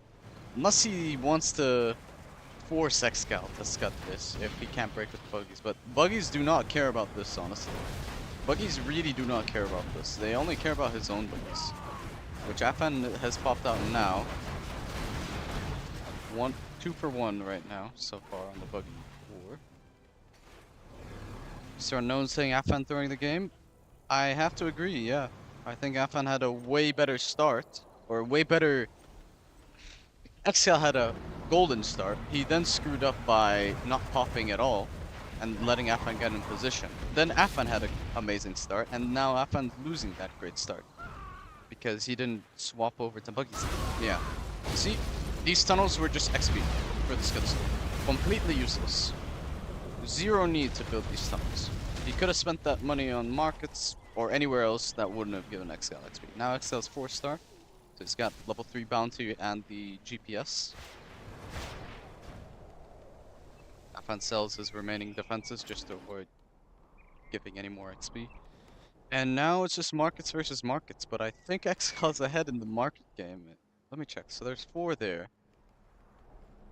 Unless he wants to force Excal to scud this if he can't break with buggies. But buggies do not care about this, honestly. Buggies really do not care about this. They only care about his own buggies. Which Affan has popped out now. 2 for 1 right now, so far on the buggy war. Mr. Unknown saying Affan throwing the game. I have to agree, yeah. I think Affan had a way better start. Or way better... Excal had a golden start. He then screwed up by not popping at all and letting Affan get in position. Then Affan had an amazing start, and now Affan's losing that great start because he didn't swap over to buggies. Yeah. See, these tunnels were just XP for this good stuff. Completely useless. Zero need to build these tunnels. He could have spent that money on markets or anywhere else that wouldn't have given Excal XP. Now Excel's 4-star. So he's got level 3 bounty and the GPS. Afan sells his remaining defenses just to avoid giving any more XP. And now it's just markets versus markets, but I think Excal's ahead in the market game. Let me check. So there's 4 there.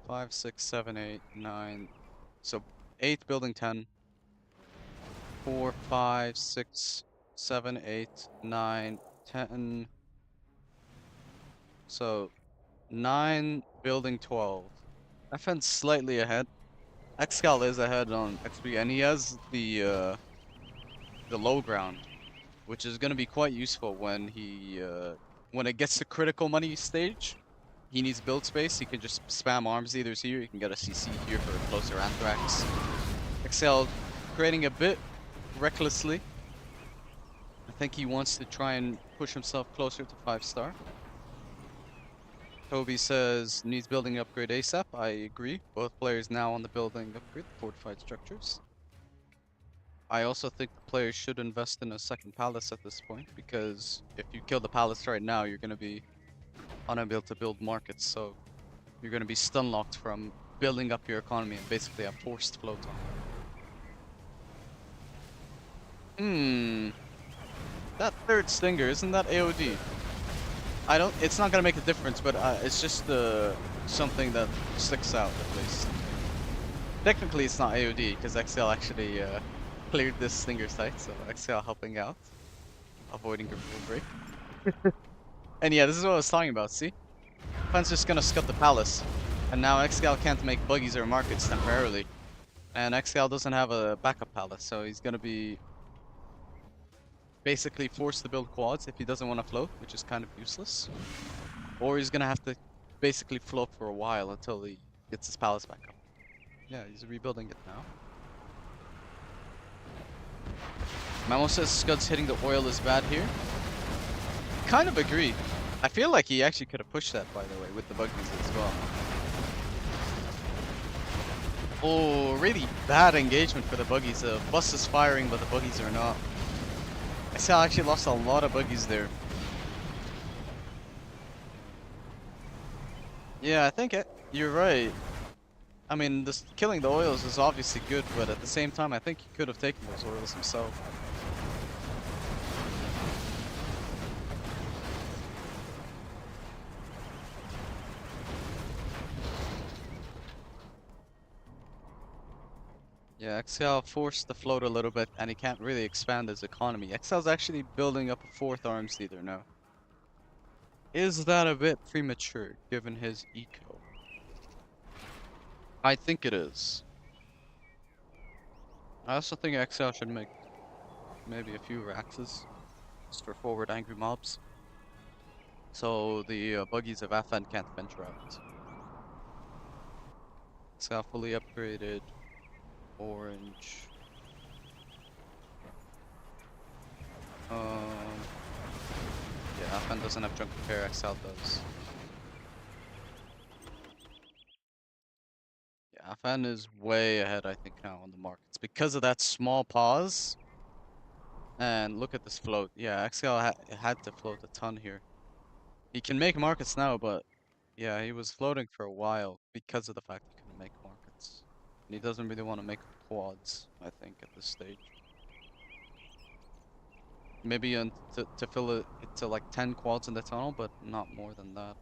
5, 6, 7, 8, 9. So 8 building 10. 4, 5, 6, 7, 8, 9, 10. So 9 building 12. Afan's slightly ahead. Excal is ahead on XP, and he has the low ground, which is going to be quite useful when he when it gets to critical money stage. He needs build space. He can just spam arms leaders here. He can get a CC here for a closer Anthrax. Excal creating a bit recklessly. I think he wants to try and push himself closer to 5-star. Toby says needs building upgrade ASAP. I agree. Both players now on the building upgrade fortified structures. I also think the players should invest in a second palace at this point because if you kill the palace right now, you're going to be unable to build markets. So you're going to be stun locked from building up your economy and basically have forced float on. That third stinger, isn't that AOD? I don't. It's not gonna make a difference, but it's just something that sticks out at least. Technically, it's not AOD because Xcal actually cleared this stinger site, so Xcal helping out, avoiding a rule break. And yeah, this is what I was talking about. See, Afan's just gonna scut the palace, and now Xcal can't make buggies or markets temporarily, and Xcal doesn't have a backup palace, so he's gonna be basically forced to build quads if he doesn't want to float, which is kind of useless. Or he's gonna have to basically float for a while until he gets his palace back up. Yeah, he's rebuilding it now. Mamo says Scud's hitting the oil is bad here. Kind of agree. I feel like he actually could have pushed that, by the way, with the buggies as well. Oh, really bad engagement for the buggies. The bus is firing, but the buggies are not. Xcal actually lost a lot of buggies there. Yeah, I think you're right. I mean, this killing the oils is obviously good, but at the same time, I think he could have taken those oils himself. Yeah, Excal forced the float a little bit, and he can't really expand his economy. Excel's actually building up a fourth arms leader now. Is that a bit premature, given his eco? I think it is. I also think Excal should make maybe a few Raxes, just for forward angry mobs. So the buggies of Affan can't venture out. Excal fully upgraded. Orange. Yeah, Afan doesn't have junk repair, Excal does. Yeah, Afan is way ahead, I think, now on the markets because of that small pause. And look at this float. Yeah, Excal had to float a ton here. He can make markets now, but yeah, he was floating for a while because of the fact he couldn't make markets. And he doesn't really want to make quads, I think, at this stage. Maybe to fill it to like 10 quads in the tunnel, but not more than that.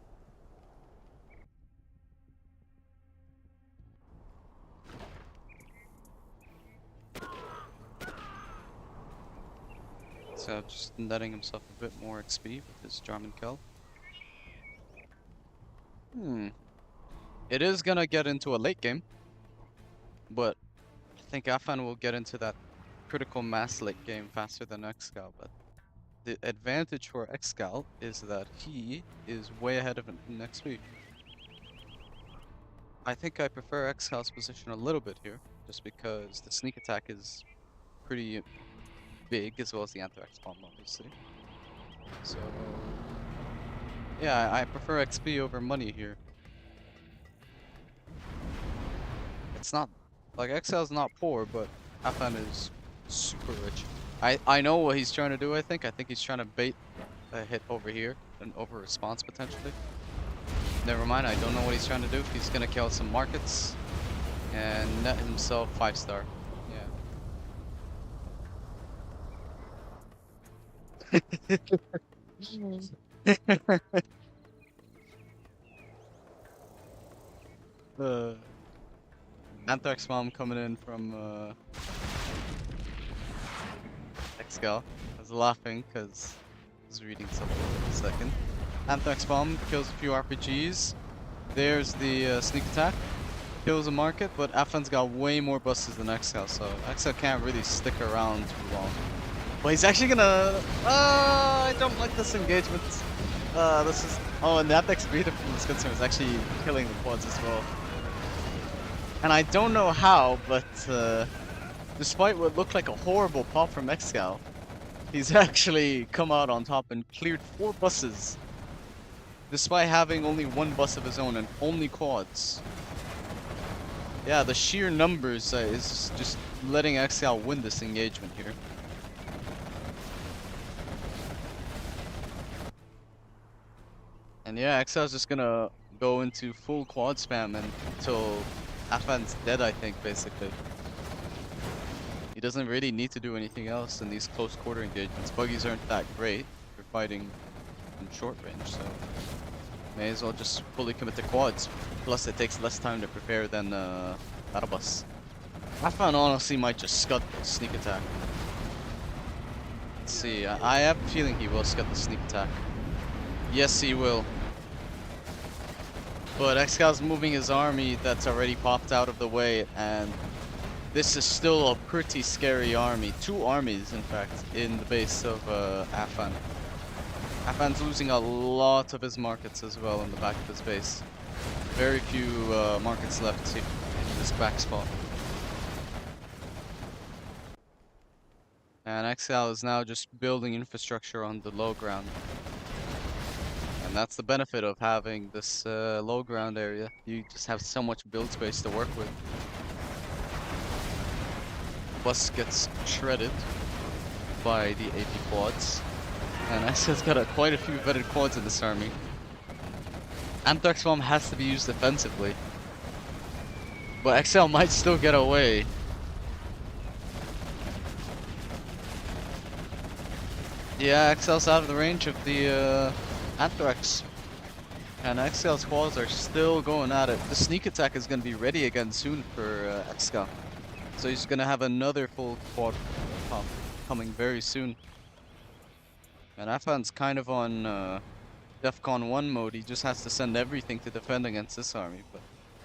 So just netting himself a bit more XP with his Jarman Kel. It is gonna get into a late game, but I think Afan will get into that critical mass late game faster than Xcal, but the advantage for Xcal is that he is way ahead of him in XP. I think I prefer Xcal's position a little bit here, just because the sneak attack is pretty big, as well as the Anthrax bomb, obviously. So, yeah, I prefer XP over money here. It's not, like, Excel's not poor, but Afan is super rich. I know what he's trying to do, I think. I think he's trying to bait a hit over here, an over response potentially. Never mind, I don't know what he's trying to do. He's gonna kill some markets and net himself 5-star. Yeah. The Anthrax bomb coming in from Excal. I was laughing because I was reading something for a second. Anthrax bomb kills a few RPGs. There's the sneak attack. Kills a market, but Afan's got way more buses than Excal, so Excal can't really stick around too long. But he's actually gonna... I don't like this engagement. This is... Oh, and that XP from this concern is actually killing the quads as well. And I don't know how, but despite what looked like a horrible pop from Excal, he's actually come out on top and cleared 4 buses despite having only one bus of his own and only quads. Yeah, the sheer numbers is just letting Excal win this engagement here. And yeah, Excel's just gonna go into full quad spam until Afan's dead, I think, basically. He doesn't really need to do anything else in these close quarter engagements. Buggies aren't that great for fighting in short range, so may as well just fully commit to quads. Plus, it takes less time to prepare than battle bus. Afan honestly might just scud the sneak attack. Let's see, I have a feeling he will scud the sneak attack. Yes, he will. But Excal's moving his army that's already popped out of the way, and this is still a pretty scary army. Two armies, in fact, in the base of Affan. Afan's losing a lot of his markets as well in the back of his base. Very few markets left in this back spot. And Excal is now just building infrastructure on the low ground. And that's the benefit of having this low ground area. You just have so much build space to work with. Bus gets shredded by the AP quads. And Excal's got quite a few vetted quads in this army. Anthrax Bomb has to be used defensively. But Excal might still get away. Yeah, Excel's out of the range of the Anthrax. And Excal's quads are still going at it. The sneak attack is going to be ready again soon for Excal. So he's going to have another full quad pop coming very soon. And Afan's kind of on DEFCON 1 mode. He just has to send everything to defend against this army. But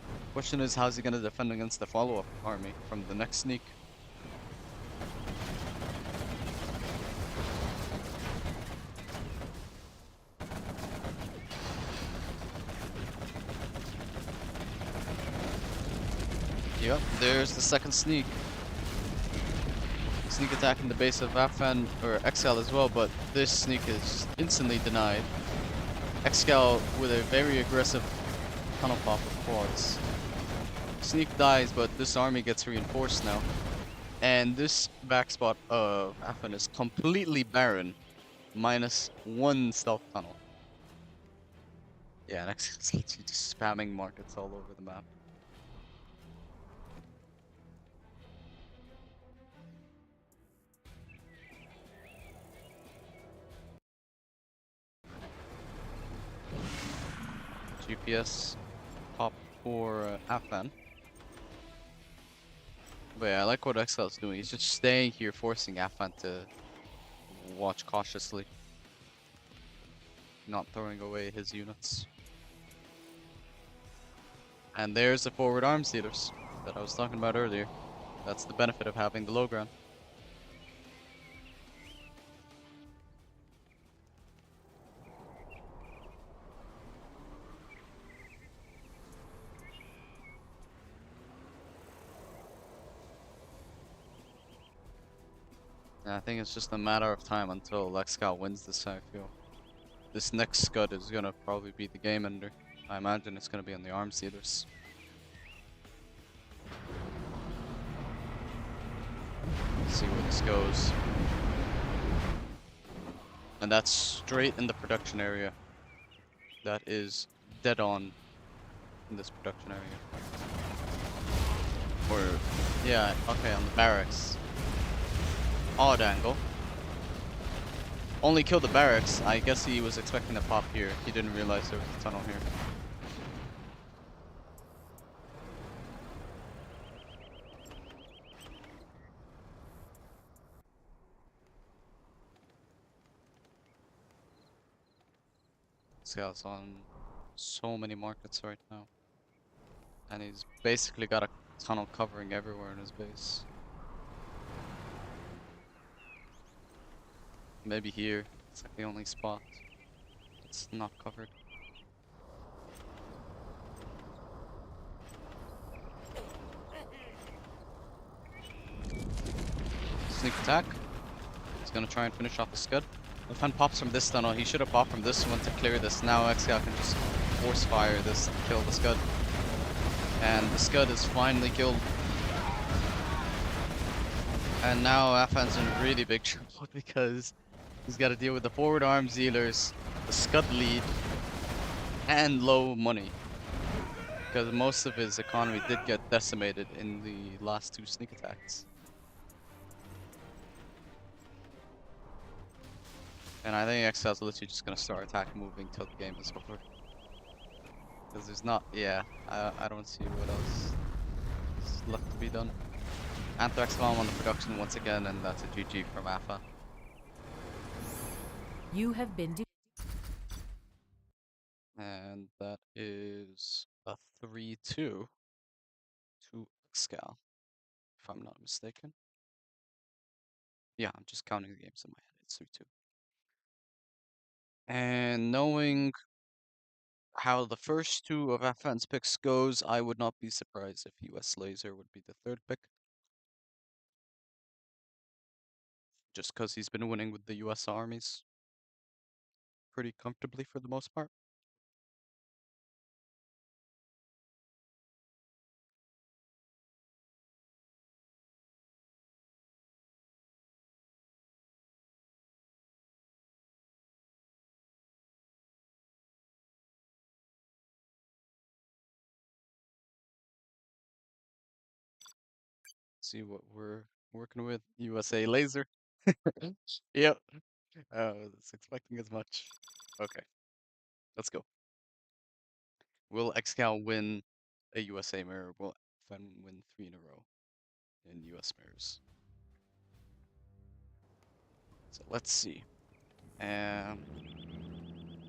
the question is, how's he going to defend against the follow-up army from the next sneak? Yep, there's the second sneak. Sneak attack in the base of Afan or Excal as well, but this sneak is instantly denied. Excal with a very aggressive tunnel pop of quads. Sneak dies, but this army gets reinforced now. And this back spot of Afan is completely barren, minus one stealth tunnel. Yeah, and Excal's literally just spamming markets all over the map. GPS pop for Afan. But yeah, I like what Excel's doing. He's just staying here, forcing Afan to watch cautiously. Not throwing away his units. And there's the forward arms dealers that I was talking about earlier. That's the benefit of having the low ground. And I think it's just a matter of time until Excal wins this, I feel. This next scud is gonna probably be the game ender. I imagine it's gonna be on the arms dealers. Let's see where this goes. And that's straight in the production area. That is dead on in this production area. Or, yeah, okay, on the barracks. Odd angle. Only killed the barracks. I guess he was expecting to pop here. He didn't realize there was a tunnel here. This guy's on so many markets right now. And he's basically got a tunnel covering everywhere in his base. Maybe here. It's like the only spot. It's not covered. Sneak attack. He's gonna try and finish off the scud. Afan pops from this tunnel. He should have popped from this one to clear this. Now Excal can just force fire this to kill the Scud. And the Scud is finally killed. And now Afan's in really big trouble because he's got to deal with the forward arm Zealers, the Scud lead, and low money. Because most of his economy did get decimated in the last two sneak attacks. And I think Excel's literally just gonna start attack moving till the game is over. Because there's not, yeah, I don't see what else is left to be done. Anthrax bomb on the production once again, and that's a GG from Affan. You have been And that is a 3-2 to Excal, if I'm not mistaken. Yeah, I'm just counting the games in my head. It's 3-2. And knowing how the first two of Affan's picks goes, I would not be surprised if US Laser would be the third pick. Just because he's been winning with the US armies pretty comfortably for the most part. See what we're working with. USA Laser. Yep. I was expecting as much. Okay, let's go. Will Xcal win a USA mirror? Will Affan win 3 in a row in US mirrors? So let's see. Um,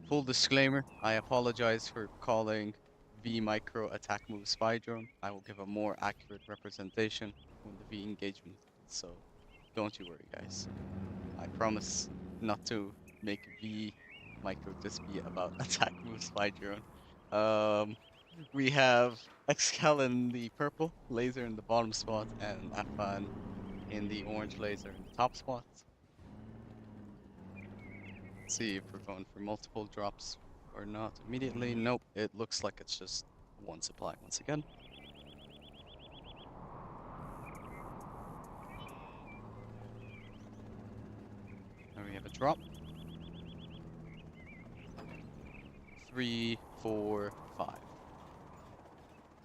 Full disclaimer, I apologize for calling V micro attack move spy drone. I will give a more accurate representation when the V engagement. So don't you worry, guys. I promise not to make V micro just be about attack move spy drone. We have Excal in the purple laser in the bottom spot and Afan in the orange laser in the top spot. Let's see if we're going for multiple drops or not immediately. Nope, it looks like it's just one supply once again. And we have a drop. 3, 4, 5.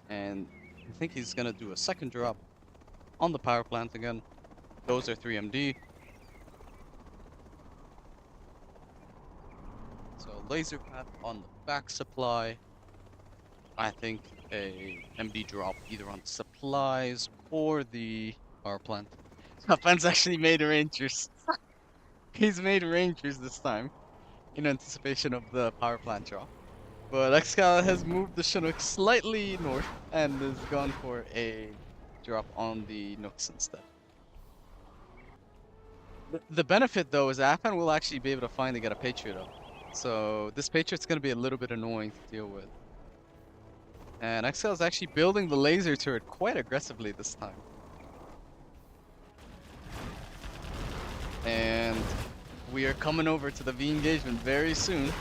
And I think he's gonna do a second drop on the power plant again. Those are 3 MD. So laser pad on the back supply. I think a MD drop either on the supplies or the power plant. Afan's actually made Rangers. He's made Rangers this time in anticipation of the power plant drop. But Excal has moved the Chinook slightly north and has gone for a drop on the Nooks instead. The benefit though is Afan will actually be able to finally get a Patriot up. So this Patriot's going to be a little bit annoying to deal with. And Excal is actually building the laser turret quite aggressively this time. And we are coming over to the V engagement very soon.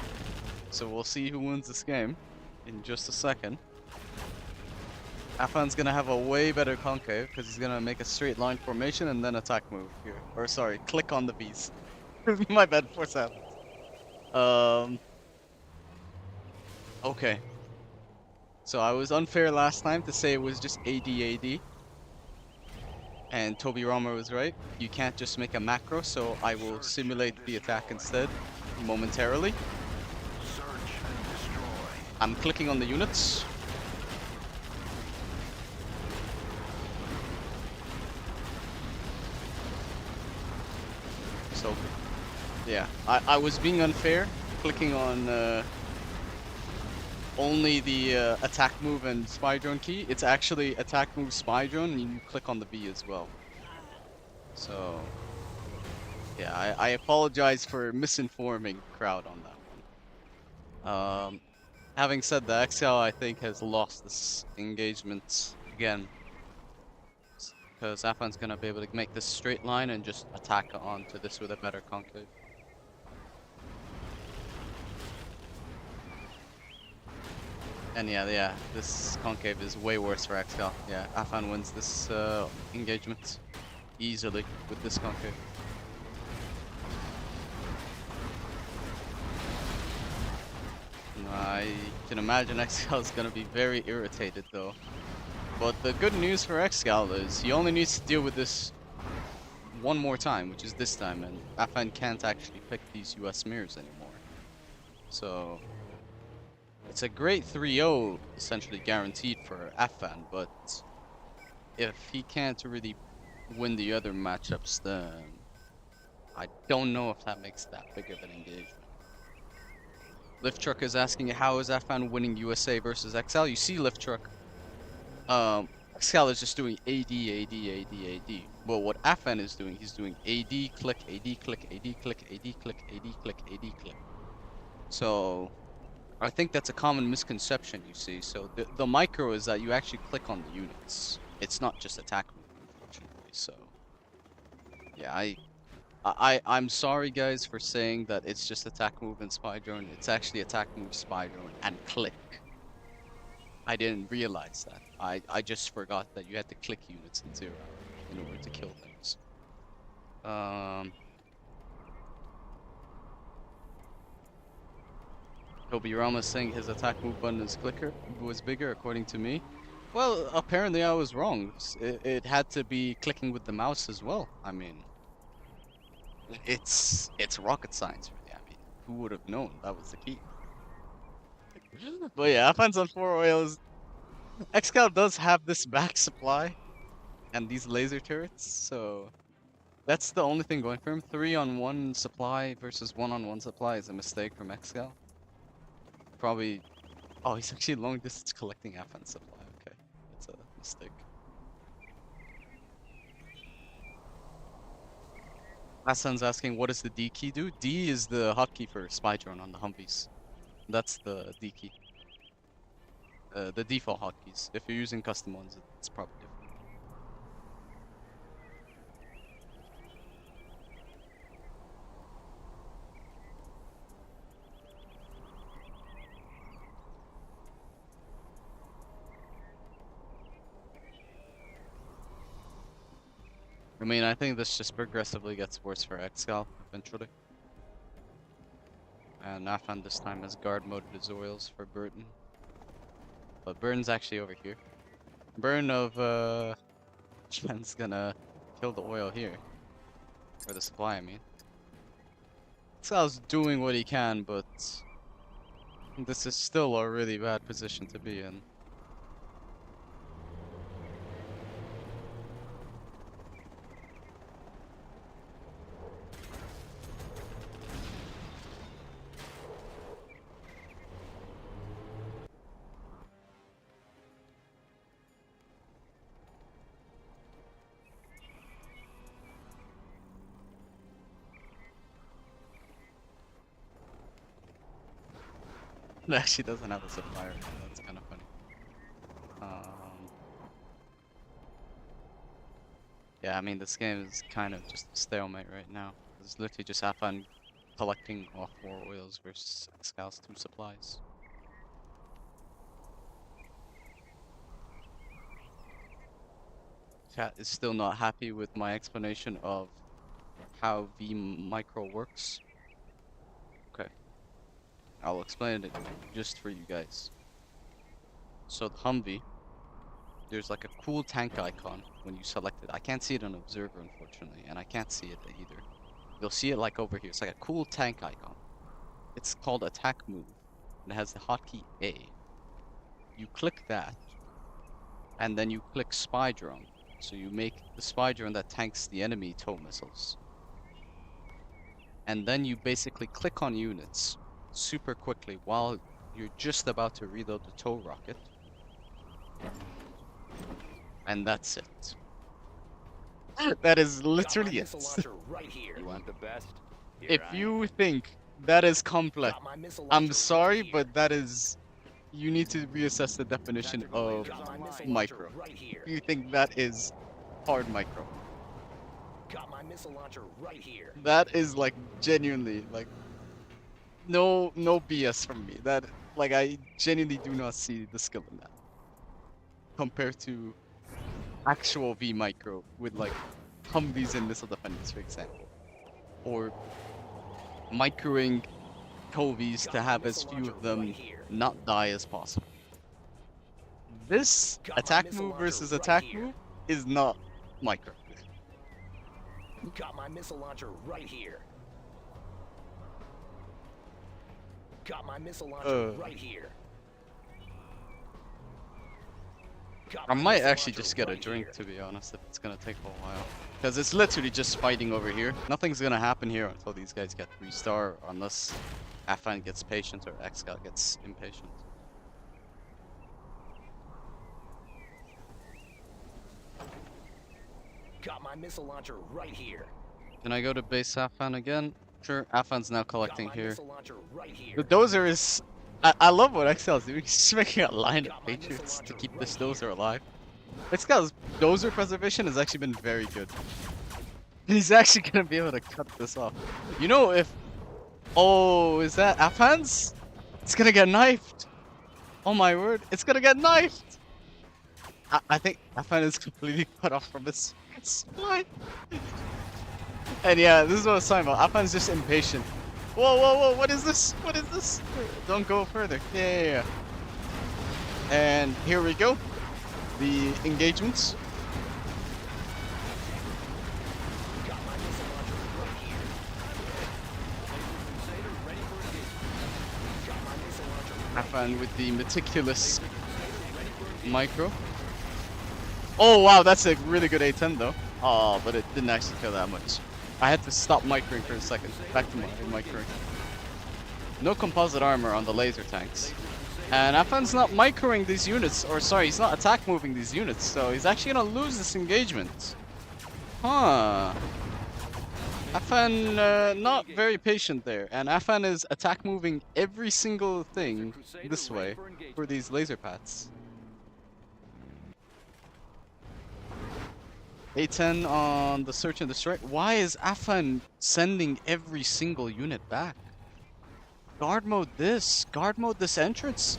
So we'll see who wins this game in just a second. Afan's gonna have a way better concave because he's gonna make a straight line formation and then attack move here. Or sorry, click on the V's. My bad, force out. Okay. So I was unfair last time to say it was just AD. And Toby Romer was right. You can't just make a macro, so I will simulate the attack instead momentarily. I'm clicking on the units. So, yeah, I was being unfair, clicking on only the attack move and spy drone key. It's actually attack move spy drone, and you click on the B as well. So, yeah, I apologize for misinforming crowd on that one. Having said that, Excal I think has lost this engagement again. Because Afan's gonna be able to make this straight line and just attack onto this with a better concave. And yeah, this concave is way worse for Excal. Yeah, Afan wins this engagement easily with this concave. I can imagine Excal is gonna be very irritated though. But the good news for Excal is he only needs to deal with this one more time, which is this time, and Afan can't actually pick these US mirrors anymore. So it's a great 3-0 essentially guaranteed for Afan, but if he can't really win the other matchups, then I don't know if that makes that big of an engagement. Lift Truck is asking how is Afan winning USA versus XL? You see Lift Truck, Xcal is just doing AD, AD, AD, AD. Well, what Affan is doing, he's doing AD, click, AD, click, AD, click, AD, click, AD, click, AD, click. So I think that's a common misconception you see. So the micro is that you actually click on the units. It's not just attack move, unfortunately. So yeah, I'm sorry guys for saying that it's just attack move and spy drone. It's actually attack move, spy drone, and click. I didn't realize that. I just forgot that you had to click units in 0 in order to kill things. Kobe Rama saying his attack move button is was bigger according to me. Well, apparently I was wrong. It had to be clicking with the mouse as well. I mean, it's rocket science really. I mean, who would have known that was the key? But yeah, Afan's on 4 oils. Excal does have this back supply and these laser turrets, so that's the only thing going for him. 3-on-1 supply versus 1-on-1 supply is a mistake from Excal. Probably. Oh, he's actually long distance collecting Affan supply. Okay, that's a mistake. Hassan's asking, what does the D key do? D is the hotkey for spy drone on the Humvees. That's the D key. The default hotkeys. If you're using custom ones, it's probably different. I mean, I think this just progressively gets worse for Excal eventually. And Afan this time has guard moded his oils for Burton. But Burton's actually over here. Burn of Chen's gonna kill the oil here. Or the supply, I mean. Excel's doing what he can, but this is still a really bad position to be in. It actually doesn't have a supplier. That's kind of funny. Yeah, I mean, this game is kind of just a stalemate right now. It's literally just Afan collecting off 4 oils versus Excal's 2 supplies. Chat is still not happy with my explanation of how V micro works. Okay, I'll explain it just for you guys. So the Humvee, there's like a cool tank icon when you select it. I can't see it on Observer, unfortunately, and I can't see it either. You'll see it like over here. It's like a cool tank icon. It's called attack move, and it has the hotkey A. You click that, and then you click spy drone. So you make the spy drone that tanks the enemy tow missiles. And then you basically click on units super quickly while you're just about to reload the tow rocket. And that's it. That is literally it. Right here. You want the best? Here If you think that is complex, I'm sorry, right but that is... You need to reassess the definition of micro. You think that is hard micro. Got my missile launcher right here. That is like genuinely like no BS from me. That like I genuinely do not see the skill in that compared to actual V micro with like Humvees and missile defenders, for example, or microing Covies to have as few of them not die as possible. This attack move versus attack move is not micro. Got my missile launcher right here. Got my missile launcher right here. I might actually just get a drink, to be honest, if it's gonna take a while. Because it's literally just fighting over here. Nothing's gonna happen here until these guys get 3-star, unless Affan gets patient or Excal gets impatient. Got my missile launcher right here. Can I go to base Affan again? Sure, Affan's now collecting here. Right here. The dozer is... I love what Excel's doing. He's just making a line of Patriots to keep this dozer alive. Excel's dozer preservation has actually been very good. He's actually gonna be able to cut this off. You know if... Oh, is that Affan's? It's gonna get knifed. Oh my word, it's gonna get knifed. I think Affan is completely cut off from his supply. And yeah, this is what I was talking about. Afan's just impatient. Whoa, whoa, whoa, what is this? What is this? Don't go further. Yeah. And here we go. The engagements. Affan with the meticulous micro. Oh wow, that's a really good A10 though. Oh, but it didn't actually kill that much. I had to stop microing for a second. Back to my microing. No composite armor on the laser tanks. And Afan's not microing these units, or sorry, he's not attack moving these units, so he's actually gonna lose this engagement. Huh. Affan not very patient there, and Affan is attack moving every single thing this way for these laser pads. A10 on the search and destroy. Why is Affan sending every single unit back? Guard mode this entrance.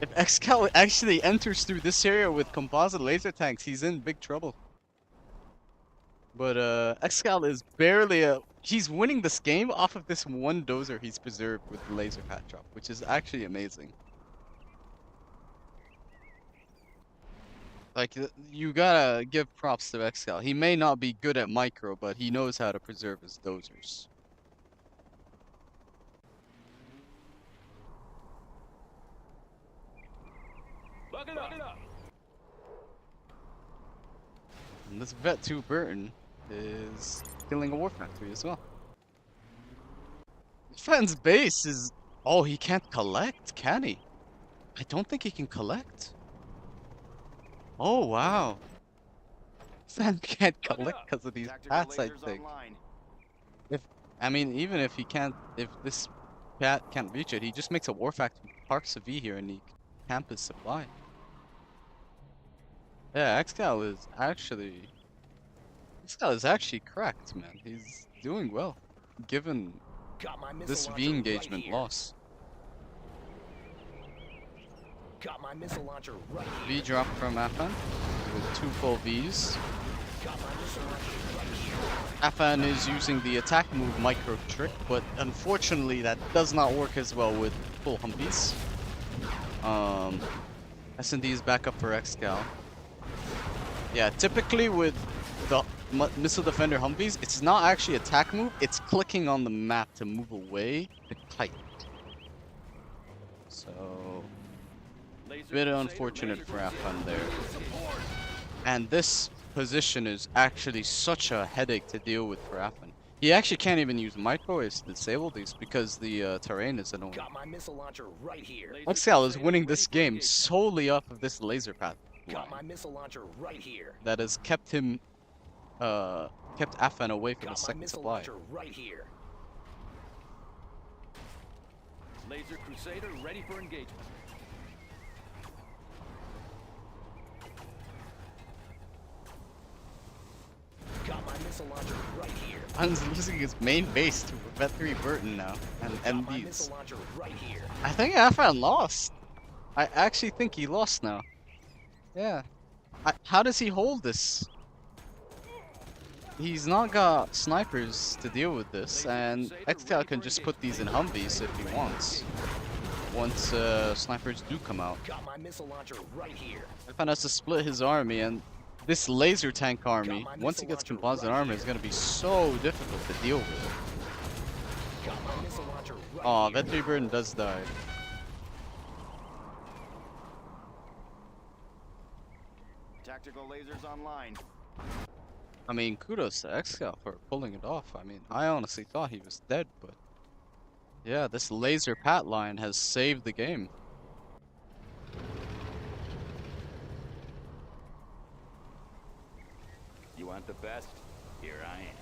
If Excal actually enters through this area with composite laser tanks, he's in big trouble. But Excal is barely he's winning this game off of this one dozer he's preserved with the laser pad drop, which is actually amazing. Like, you gotta give props to Excal. He may not be good at micro, but he knows how to preserve his dozers. Bucket up. And this Vet 2 Burton is killing a war factory as well. Fan's base is... Oh, he can't collect, can he? I don't think he can collect. Oh, wow. Fan can't collect because of these pats, I think. I mean, even if he can't... If this pat can't reach it, he just makes a war factory, parks a V here, and he camp his supply. Yeah, Xcal is actually... Xcal is actually correct, man. He's doing well, given this V engagement loss. Got my missile launcher right V drop from Affan with 2 full Vs. Affan is using the attack move micro trick, but unfortunately that does not work as well with full Humvees. S&D is back up for Excal. Yeah, typically with the missile defender Humvees, it's not actually attack move, it's clicking on the map to move away to kite. So, a bit unfortunate for Affan there. And this position is actually such a headache to deal with for Affan. He actually can't even use microwaves to disable these because the terrain is annoying. Got my missile launcher right here. Excal is winning this game solely off of this laser path Got my missile launcher right here. that has kept him, kept Affan away from the second supply. Right here. Laser Crusader ready for engagement. Got my missile launcher right here. Afan's losing his main base to Vet 3 Burton now, and Got my MDs. missile launcher right here. I think Afan lost. I actually think he lost now. Yeah. How does he hold this? He's not got snipers to deal with this, and Excal can just put these in Humvees if he wants. Once snipers do come out. Got my missile launcher right here. Afan has to split his army, and this laser tank army, once he gets composite armor, is going to be so difficult to deal with. Got my missile launcher right Aw, here. Vetri Burden does die. Tactical lasers online. I mean, kudos to Excal for pulling it off. I mean, I honestly thought he was dead, but yeah, this laser pat line has saved the game. You want the best? Here I am.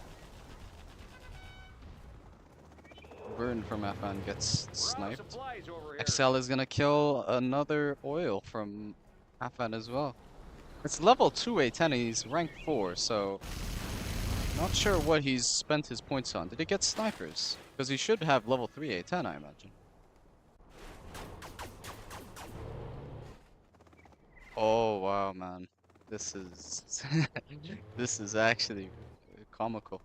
Burn from Afan gets sniped. Supplies over here. Excal is gonna kill another oil from Afan as well. It's level 2 A10 and he's rank 4, so not sure what he's spent his points on. Did he get snipers? Because he should have level 3 A10, I imagine. Oh wow, man. This is this is actually comical.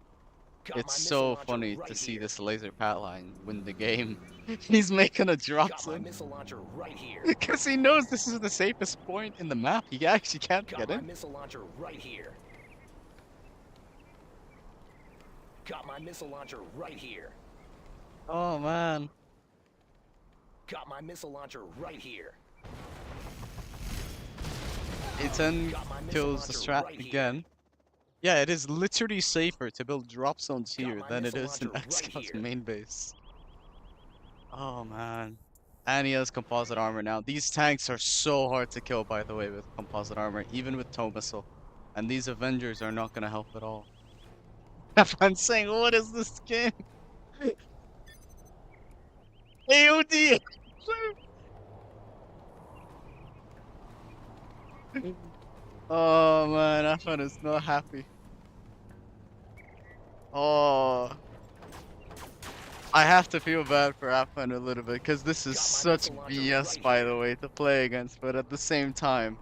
Got my It's missile so launcher funny right to see here. this laser pat line win the game. He's making a drop Got my zone missile launcher right here. because he knows this is the safest point in the map. He actually can't Got get my in. missile launcher right here. Got my missile launcher right here. Oh man. Got my missile launcher right here. A10 Got my missile kills the launcher strat right here. again. Yeah, it is literally safer to build drop zones Got here my than it missile is in launcher right Excal's here. main base. Oh man. And he has composite armor now. These tanks are so hard to kill, by the way, with composite armor, even with tow missile. And these Avengers are not gonna help at all. I'm saying, what is this game? AOD! Oh man, Afan is not happy. Oh, I have to feel bad for Afan a little bit because this is Got my such missile launcher BS, right by the way, to play against. But at the same time,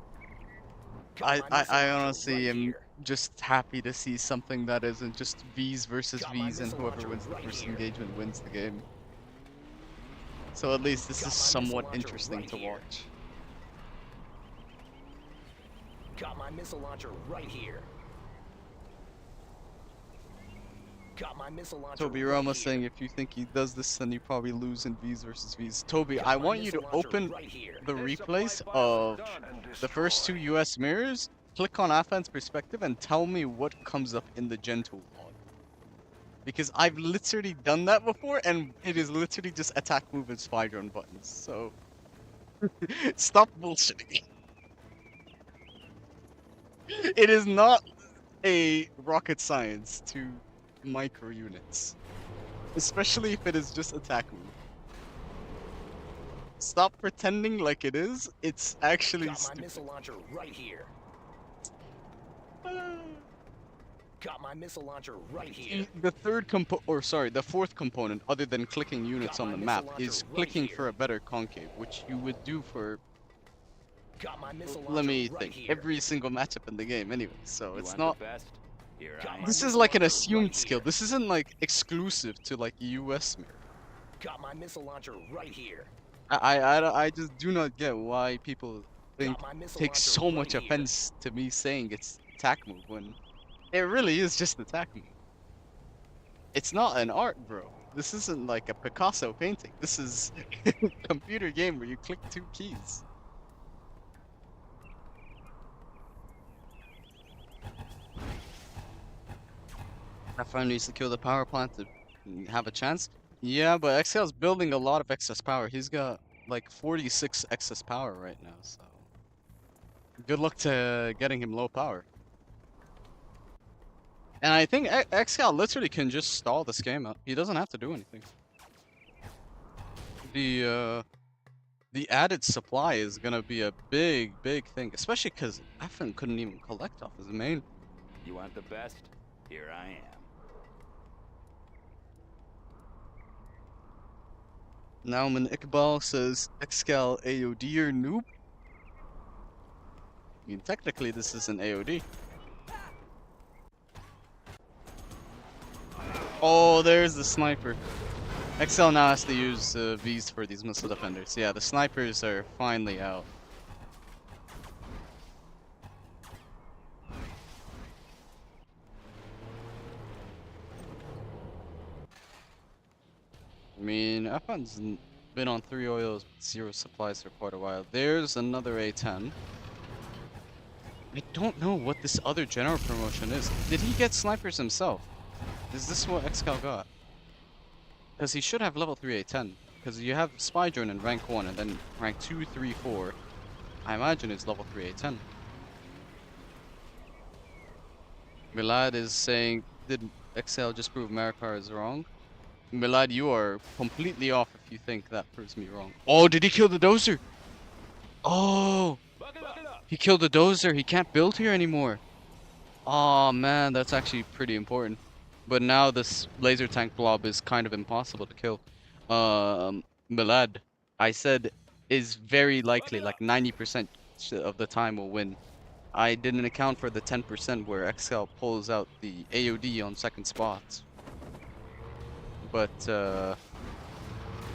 Got I my missile I launcher honestly right am here. just happy to see something that isn't just V's versus Got my V's, and missile whoever launcher wins the right first here. engagement wins the game. So at least this Got is my missile somewhat launcher interesting right to here. watch. Got my missile launcher right here. Got my missile launcher Toby right Rama here. saying if you think he does this, then you probably lose in V's versus V's. Toby, Got I my want you to missile launcher open right here. the replays of the first 2 US mirrors, click on Afan's perspective, and tell me what comes up in the Gen tool log. Because I've literally done that before, and it is literally just attack, move, and spy drone buttons. So stop bullshitting. It is not a rocket science to micro units, especially if it is just attack move. Stop pretending like it is. It's actually Got my stupid. missile launcher right here. Got my missile launcher right here. The the fourth component, other than clicking units Got on my the missile map, launcher is right clicking here. for a better concave, which you would do for, Got my missile launcher let me right think, here. every single matchup in the game anyway, so You it's want not, the best? Here Got I my am. this is missile like an launcher assumed right skill. here. This isn't like exclusive to like US mirror. Got my missile launcher right here. I just do not get why people think, Got my missile take launcher so right much here. offense to me saying it's attack move when it really is just attack move. It's not an art, bro. This isn't like a Picasso painting. This is a computer game where you click 2 keys. Afan needs to kill the power plant to have a chance. Yeah, but Excel's building a lot of excess power. He's got like 46 excess power right now, so good luck to getting him low power. And I think Excal literally can just stall this game out. He doesn't have to do anything. The added supply is gonna be a big thing, especially because Affan couldn't even collect off his main. You want the best? Here I am. Now when Iqbal says Excal AOD or noob, I mean technically this is an AOD. Oh, there's the sniper. Excal now has to use Vs for these missile defenders. Yeah, the snipers are finally out. I mean, Afan's been on 3 oils, 0 supplies for quite a while. There's another A10. I don't know what this other general promotion is. Did he get snipers himself? Is this what Excal got? Because he should have level 3 A10. Because you have Spy Drone in rank 1 and then rank 2, 3, 4. I imagine it's level 3 A10. Milad is saying, did Excal just prove Marikar is wrong? Milad, you are completely off if you think that proves me wrong. Oh, did he kill the dozer? Oh, he killed the dozer. He can't build here anymore. Oh man, that's actually pretty important. But now this laser tank blob is kind of impossible to kill. Milad, I said is very likely, like 90% of the time will win. I didn't account for the 10% where Excal pulls out the AOD on second spot. But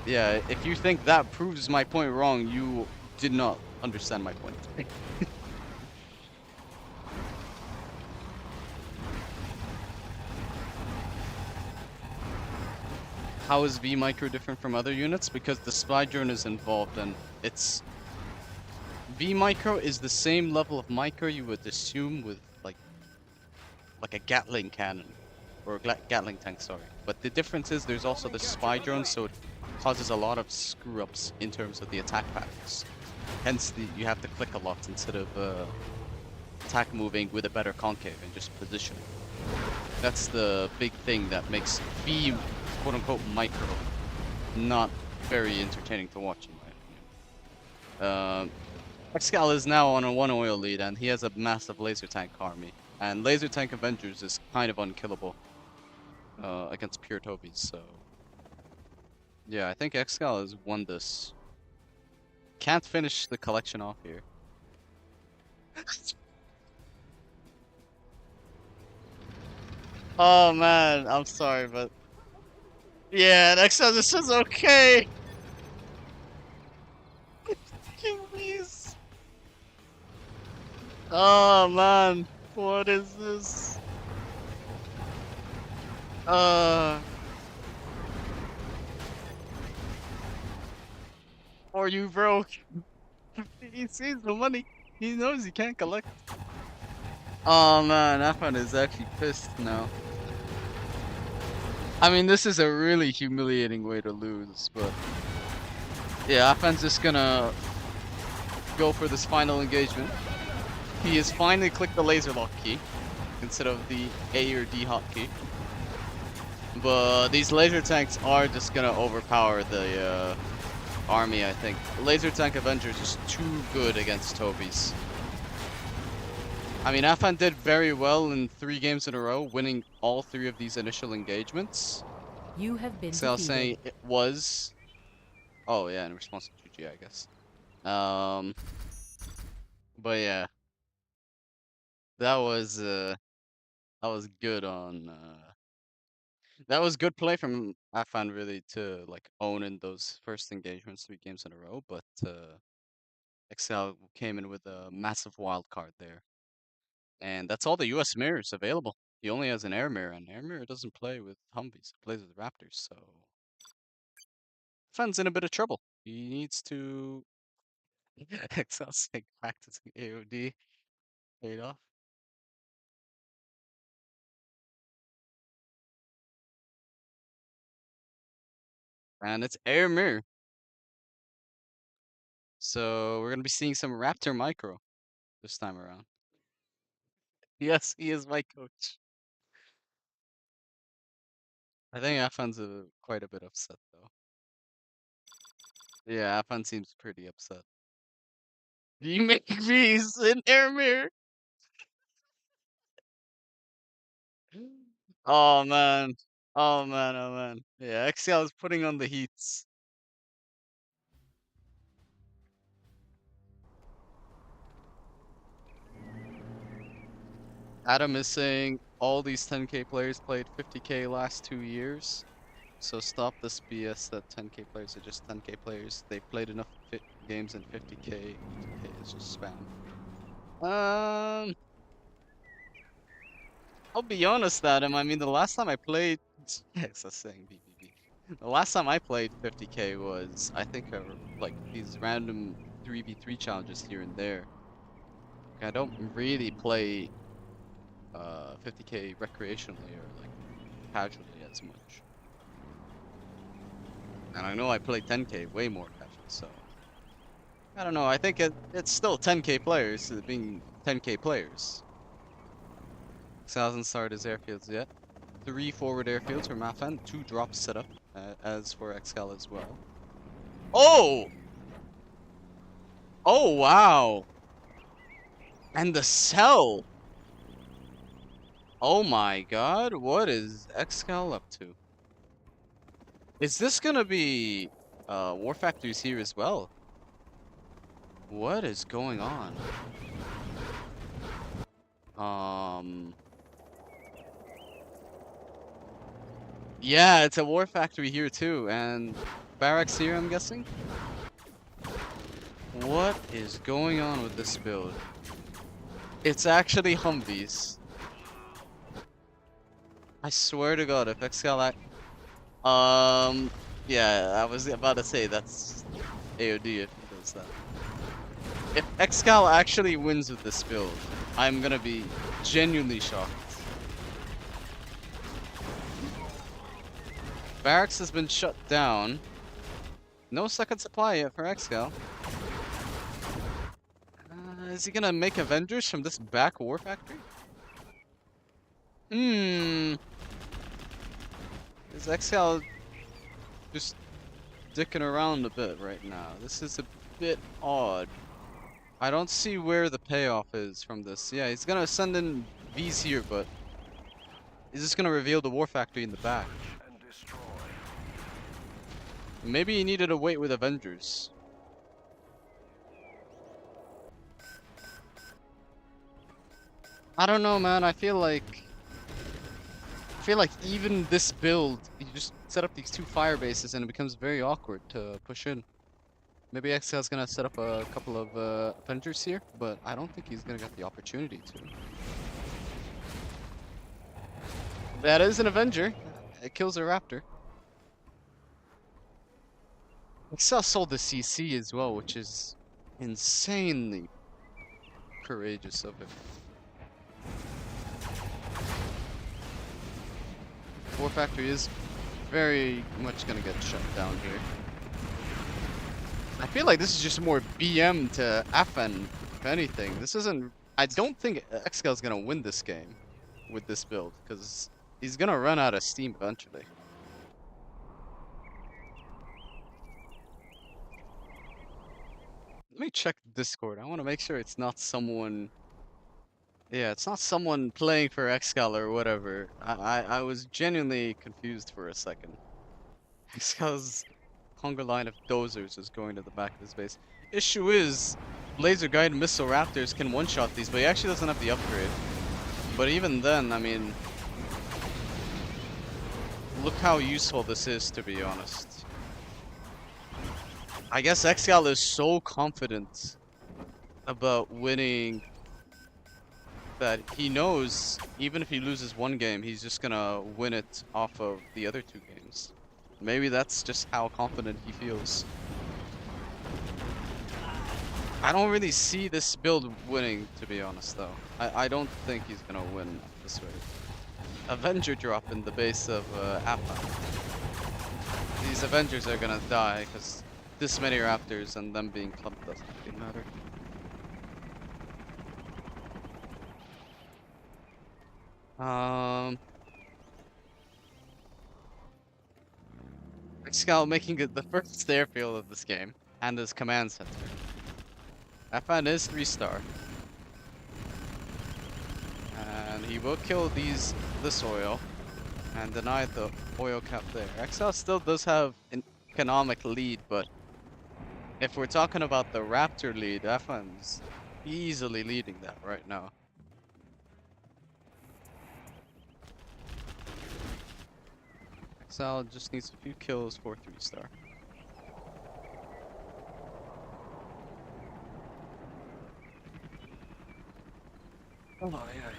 yeah, if you think that proves my point wrong, you did not understand my point. How is V micro different from other units? Because the spy drone is involved and it's V micro is the same level of micro you would assume with like a Gatling cannon or a Gatling tank, sorry. But the difference is there's also the spy drone, so it causes a lot of screw ups in terms of the attack patterns. Hence, you have to click a lot instead of attack moving with a better concave and just positioning. That's the big thing that makes V quote unquote micro not very entertaining to watch in my opinion. Excal is now on a 1 oil lead and he has a massive laser tank army. And laser tank Avengers is kind of unkillable against pure Tobis, so yeah, I think Excal has won this. Can't finish the collection off here. Oh man, I'm sorry, but yeah, Excal, this is okay. King Bees. Oh man, what is this? Uh, or you broke. He sees the money. He knows he can't collect. Oh man, Afan is actually pissed now. I mean, this is a really humiliating way to lose, but yeah, Afan's just gonna go for this final engagement. He has finally clicked the laser lock key instead of the A or D hotkey. But these laser tanks are just gonna overpower the army, I think. Laser tank Avengers is too good against Tobi's. I mean, Afan did very well in 3 games in a row, winning all 3 of these initial engagements. You have been So I was defeated. saying it was. Oh yeah, in response to GG, I guess. Um, but yeah, that was good on. That was good play from Afan really to like own in those first engagements 3 games in a row. But Excal came in with a massive wild card there. And that's all the US mirrors available. He only has an air mirror, and air mirror doesn't play with Humvees, it plays with Raptors, so Fan's in a bit of trouble. He needs to Excel's like practicing AOD paid off. And it's air mirror. So we're gonna be seeing some Raptor micro this time around. Yes, he is my coach. I think Afan's quite a bit upset though. Yeah, Afan seems pretty upset. You make V's in air mirror. Oh man. Oh man, oh man. Yeah, Excal is putting on the heats. Adam is saying all these 10K players played 50K last 2 years. So stop this BS that 10K players are just 10K players. They played enough games in 50K. 50K is just spam. I'll be honest, Adam. I mean, the last time I played, yes, that's saying BBB. The last time I played 50K was, I think, like these random 3v3 challenges here and there. I don't really play 50K recreationally or like casually as much. And I know I play 10K way more casually, so I don't know. I think it's still 10K players being 10K players. 6,000 started his airfields yet. 3 forward airfields from Affan, 2 drops set up, as for Excal as well. Oh! Oh, wow! And the cell! Oh my god, what is Excal up to? Is this gonna be War Factories here as well? What is going on? Yeah, it's a War Factory here too, and barracks here, I'm guessing? What is going on with this build? It's actually Humvees. I swear to God, if Excal yeah, I was about to say that's AOD if he does that. If Excal actually wins with this build, I'm gonna be genuinely shocked. Barracks has been shut down. No second supply yet for Excal. Is he gonna make Avengers from this back war factory? Is Excal just dicking around a bit right now? This is a bit odd. I don't see where the payoff is from this. Yeah, he's gonna send in V's here, but he's just gonna reveal the war factory in the back. Maybe he needed to wait with Avengers. I don't know, man. I feel like even this build, you just set up these 2 fire bases and it becomes very awkward to push in. Maybe Excel's gonna set up a couple of Avengers here, but I don't think he's gonna get the opportunity to. That is an Avenger. It kills a Raptor. Excel sold the CC as well, which is insanely courageous of him. War Factory is very much gonna get shut down here. I feel like this is just more BM to Afan, if anything. This isn't... I don't think Xcal's gonna win this game with this build, because he's gonna run out of steam eventually. Let me check Discord. I want to make sure it's not someone... Yeah, it's not someone playing for Excal or whatever. I was genuinely confused for a second. Excal's hunger line of dozers is going to the back of his base. Issue is, laser guided missile raptors can one-shot these, but he actually doesn't have the upgrade. But even then, I mean, look how useful this is, to be honest. I guess Excal is so confident about winning that he knows even if he loses one game, he's just gonna win it off of the other 2 games. Maybe that's just how confident he feels. I don't really see this build winning, to be honest, though. I don't think he's gonna win this way. Avenger drop in the base of Affan. These Avengers are gonna die, because this many Raptors and them being clumped doesn't really matter. Excal making it the first airfield of this game, and his command center. Affan is 3-star. And he will kill this oil. and denied the oil cap there. Excal still does have an economic lead, but if we're talking about the Raptor lead, Afan's easily leading that right now. Excal just needs a few kills for 3-star. Oh, yeah.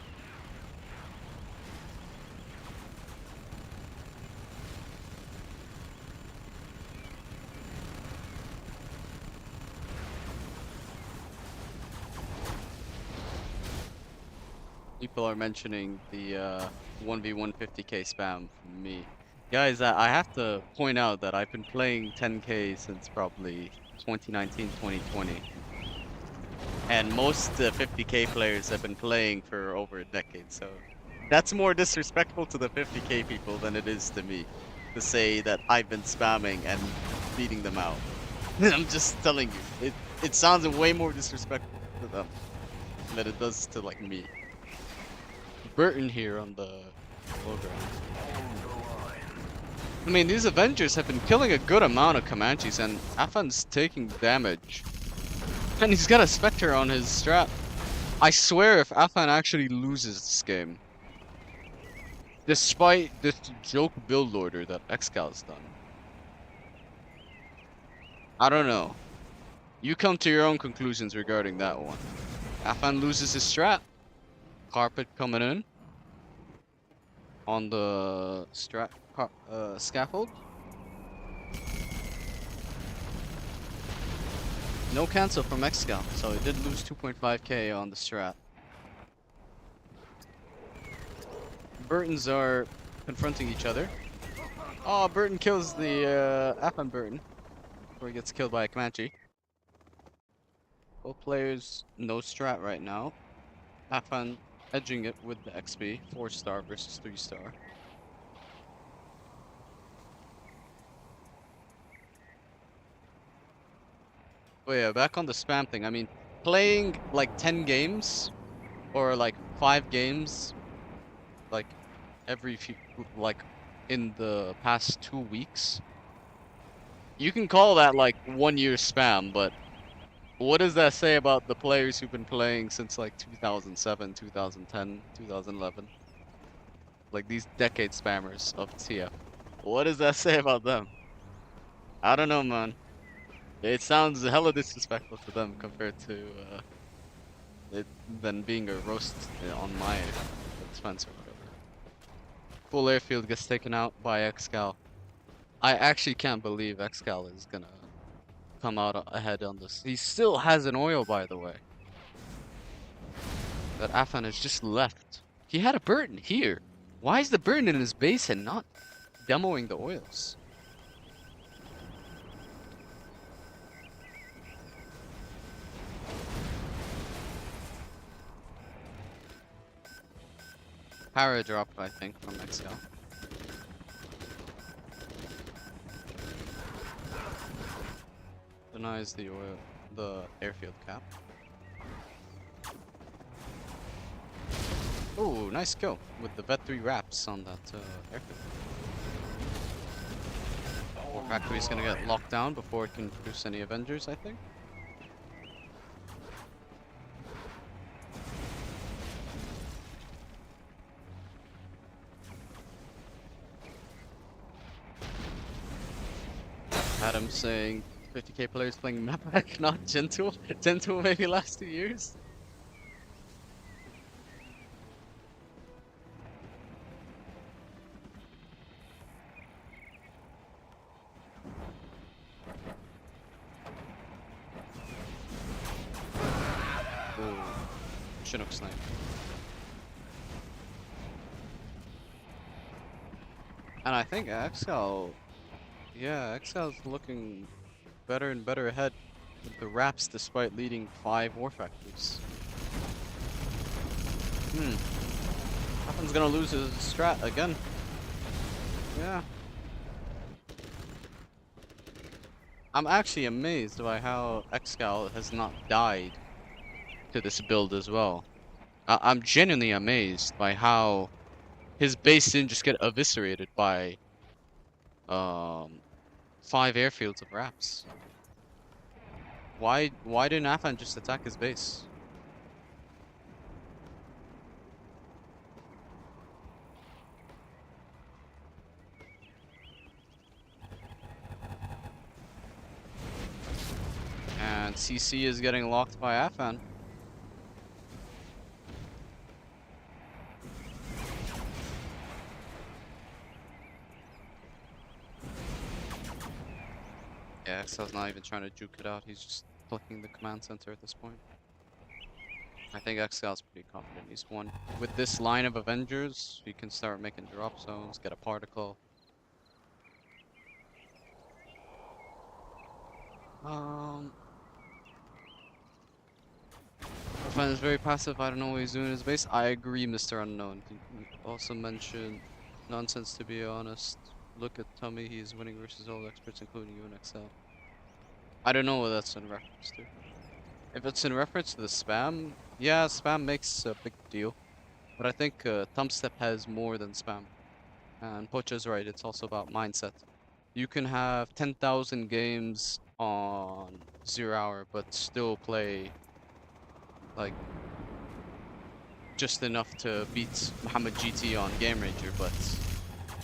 People are mentioning the 1v1 50k spam from me. Guys, I have to point out that I've been playing 10k since probably 2019, 2020. And most 50k players have been playing for over a decade, so that's more disrespectful to the 50k people than it is to me to say that I've been spamming and beating them out. I'm just telling you, it sounds way more disrespectful to them than it does to like me. Burton here on the low ground. I mean, these Avengers have been killing a good amount of Comanches, and Afan's taking damage. And he's got a Spectre on his strat. I swear if Afan actually loses this game, despite this joke build order that Excal's done, I don't know. You come to your own conclusions regarding that one. Afan loses his strat. Carpet coming in on the scaffold. No cancel from Excal, so he did lose 2.5k on the strat. Burtons are confronting each other. Oh, Burton kills the Affan Burton before he gets killed by a Comanche. Both players no strat right now. Affan edging it with the XP, 4-star versus 3-star. Oh yeah, back on the spam thing. I mean, playing like 10 games or like 5 games like every few, like in the past 2 weeks. You can call that like 1 year spam, but what does that say about the players who've been playing since like 2007, 2010, 2011? Like these decade spammers of TF. What does that say about them? I don't know, man. It sounds hella disrespectful to them compared to it than being a roast on my expense or whatever. Full airfield gets taken out by Excal. I actually can't believe Excal is gonna come out ahead on this. He still has an oil, by the way. That Afan has just left. He had a Burton here. Why is the Burton in his base and not demoing the oils? Para dropped, I think, from Excal. Denies the oil, the airfield cap. Oh, nice kill with the Vet 3 wraps on that airfield. War Factory's gonna get locked down before it can produce any Avengers, I think. Adam saying 50k players playing map hack, not Gentle. Gentle maybe last 2 years. Oh, Chinook snipe. And I think Excal, yeah, Excal's looking better and better ahead with the wraps despite leading 5 war factories. Afan's gonna lose his strat again. Yeah. I'm actually amazed by how Excal has not died to this build as well. I'm genuinely amazed by how his base didn't just get eviscerated by um 5 airfields of Raps. Why didn't Afan just attack his base? And CC is getting locked by Afan. Yeah, Excel's not even trying to juke it out. He's just clicking the command center at this point. I think Excel's pretty confident. He's won. With this line of Avengers, he can start making drop zones, get a particle. Um, Affan is very passive. I don't know what he's doing in his base. I agree, Mr. Unknown. You also mentioned nonsense, to be honest. Look at Tummy. He is winning versus all experts, including you and Excel. I don't know what that's in reference to. If it's in reference to the spam, yeah, spam makes a big deal. But I think Thumbstep has more than spam. And Pocha's right, it's also about mindset. You can have 10,000 games on 0 hour, but still play like just enough to beat Muhammad GT on Game Ranger, but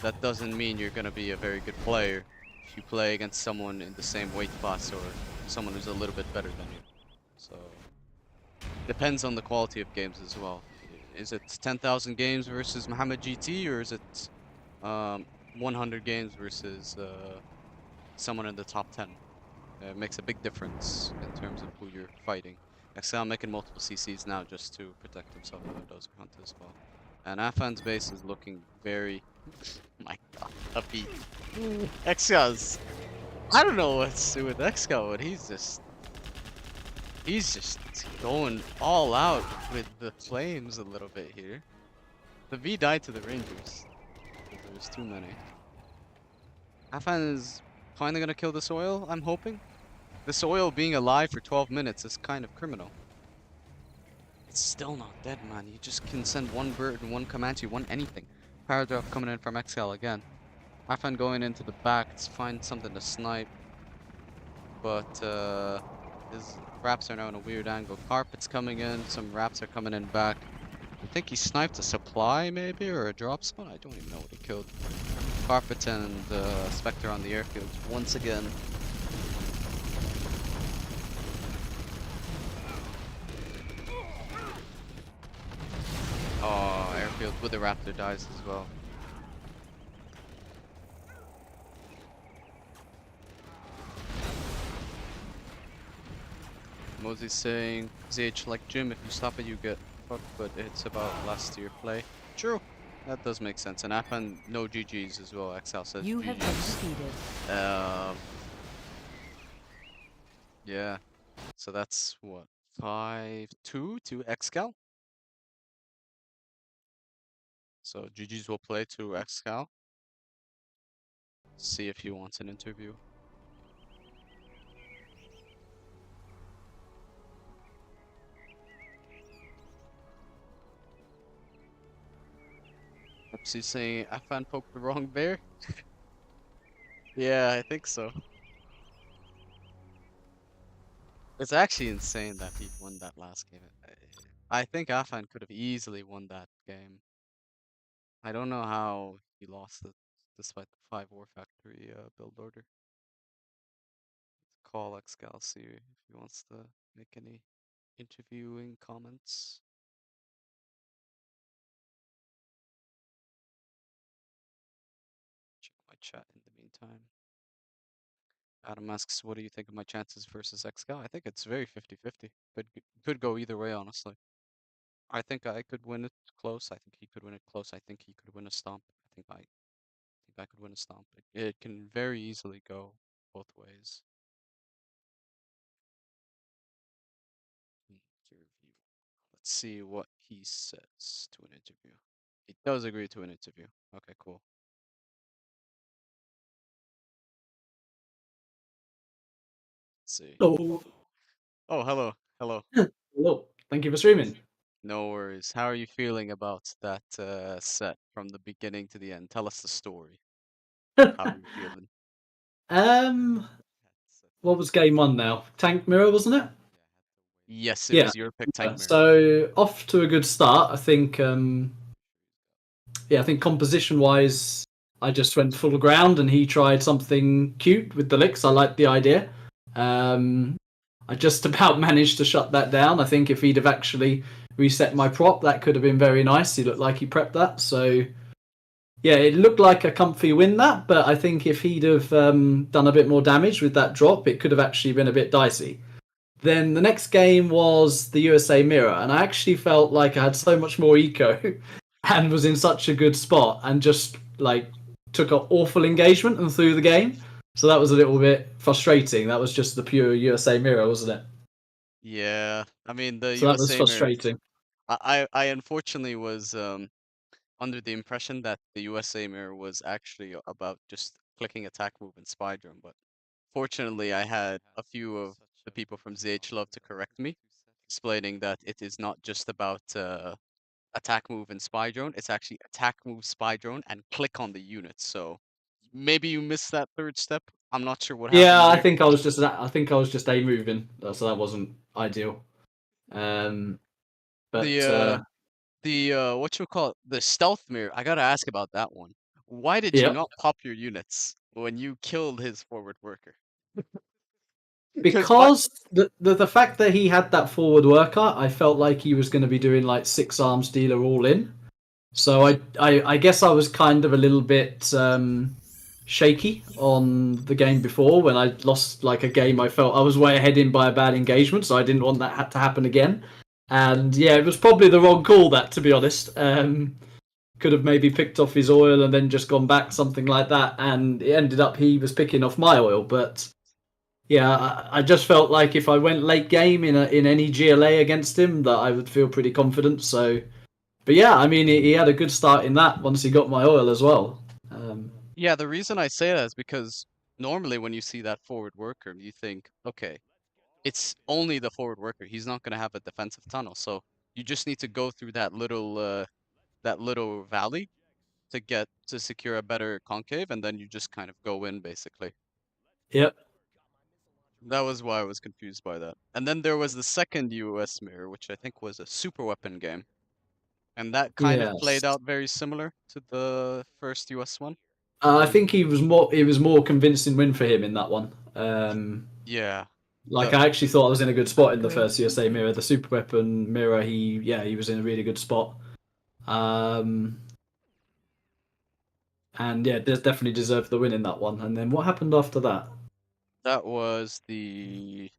that doesn't mean you're gonna be a very good player if you play against someone in the same weight class or someone who's a little bit better than you. So depends on the quality of games as well. Is it 10,000 games versus Muhammad GT, or is it 100 games versus someone in the top 10? It makes a big difference in terms of who you're fighting. Excal making multiple CCs now just to protect himself from the Dozer Hunt as well. And Afan's base is looking very, my god, upbeat. Excal's, I don't know what to do with Excal, but he's just going all out with the flames a little bit here. The V died to the Rangers. There's too many. Afan is finally gonna kill the soil, I'm hoping. The soil being alive for 12 minutes is kind of criminal. It's still not dead, man. You just can send one bird and one Comanche, one anything. Paragraph coming in from Excal again. Afan going into the back to find something to snipe. But his wraps are now in a weird angle. Carpet's coming in, some wraps are coming in back. I think he sniped a supply maybe, or a drop spawn. I don't even know what he killed. Carpet and Spectre on the airfield once again. Oh, airfield with the raptor dies as well. Mosey's saying, ZH like Jim, if you stop it you get fucked, but it's about last year play. True. That does make sense. And Affan, no GG's as well. Excal says You have been GG's. defeated. Yeah. So that's what? 5-2 to Excal? So GG's will play to Excal. See if he wants an interview. Oops, he's saying Affan poked the wrong bear? Yeah, I think so. It's actually insane that he won that last game. I think Affan could have easily won that game. I don't know how he lost it despite the 5 War Factory build order. Call Excal, see if he wants to make any interviewing comments. Check my chat in the meantime. Adam asks, what do you think of my chances versus Excal? I think it's very 50-50. Could go either way, honestly. I think I could win it close. I think he could win it close. I think he could win a stomp. I think I could win a stomp. It can very easily go both ways. Interview. Let's see what he says to an interview. He does agree to an interview. Okay, cool. Let's see. Hello. Oh, hello. Hello. Hello. Thank you for streaming. No worries. How are you feeling about that set from the beginning to the end? Tell us the story. How are you feeling? um, what was game one now? Tank Mirror, wasn't it? Yes, it Yeah. was your pick, Tank Mirror. So off to a good start. I think. I think composition wise, I just went full ground, and he tried something cute with the licks. I liked the idea. Um, I just about managed to shut that down. I think if he'd have actually reset my prop, that could have been very nice. He looked like he prepped that. So yeah, it looked like a comfy win that, but I think if he'd have done a bit more damage with that drop, it could have actually been a bit dicey. Then the next game was the USA Mirror, and I actually felt like I had so much more eco and was in such a good spot and just like took an awful engagement and threw the game. So that was a little bit frustrating. That was just the pure USA Mirror, wasn't it? Yeah, I mean the So that was USA Mirror. frustrating. I unfortunately was under the impression that the USA Mirror was actually about just clicking attack move and spy drone, but fortunately I had a few of the people from ZH Love to correct me, explaining that it is not just about attack move and spy drone, it's actually attack move, spy drone, and click on the units. So maybe you missed that third step. I'm not sure what Yeah, happened I there. think I was just a moving, so that wasn't ideal. Um, The but what you call it, the stealth mirror. I gotta ask about that one. Why did you yeah, not pop your units when you killed his forward worker? Because by because the fact that he had that forward worker, I felt like he was going to be doing like 6 arms dealer all in. So I guess I was kind of a little bit shaky on the game before when I lost like a game. I felt I was way ahead in by a bad engagement, so I didn't want that to happen again. And yeah, it was probably the wrong call. That, to be honest, could have maybe picked off his oil and then just gone back, something like that. And it ended up he was picking off my oil, but yeah, I just felt like if I went late game in any GLA against him, that I would feel pretty confident. So, but yeah, I mean, he had a good start in that once he got my oil as well. yeah, the reason I say that is because normally when you see that forward worker, you think, okay, it's only the forward worker. He's not gonna have a defensive tunnel, so you just need to go through that little valley to get to secure a better concave, and then you just kind of go in basically. Yep. That was why I was confused by that. And then there was the second US mirror, which I think was a super weapon game. And that kind of Yes. played out very similar to the first US one. I think he was more. It was more convincing win for him in that one. Yeah. Like The I actually thought I was in a good spot in the Upgrade first USA mirror. The super weapon mirror, he was in a really good spot. Um, and yeah, definitely deserved the win in that one. And then what happened after that? that was the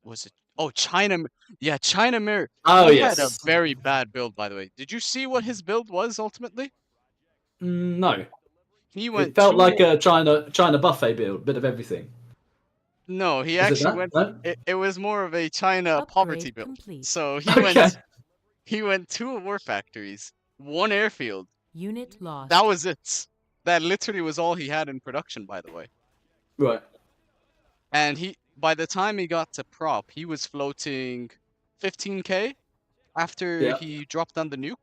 was it oh China yeah, China Mirror. Oh He had a yes. very bad build, by the way. Did you see what his build was ultimately? No, He it went felt like two a China buffet build, bit of everything. no, he Was it actually that? went No. it was more of a China poverty upgrade build. complete. So Okay. he went two war factories, one airfield. Unit That lost. was it. That literally was all he had in production, by the way. Right. And by the time he got to prop, he was floating 15k after Yeah. he dropped down the nuke.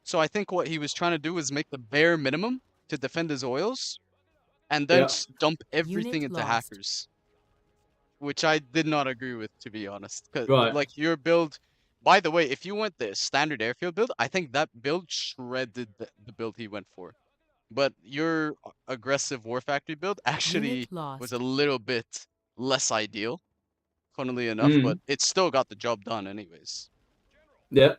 So I think what he was trying to do was make the bare minimum to defend his oils, and then Yeah. just dump everything Unit into lost. hackers, which I did not agree with, to be honest. 'Cause, Right. like, your build, by the way, if you went the standard airfield build, I think that build shredded the build he went for. But your aggressive War Factory build actually Unit was a lost. little bit less ideal, funnily enough, but Mm. it still got the job done anyways. Yeah.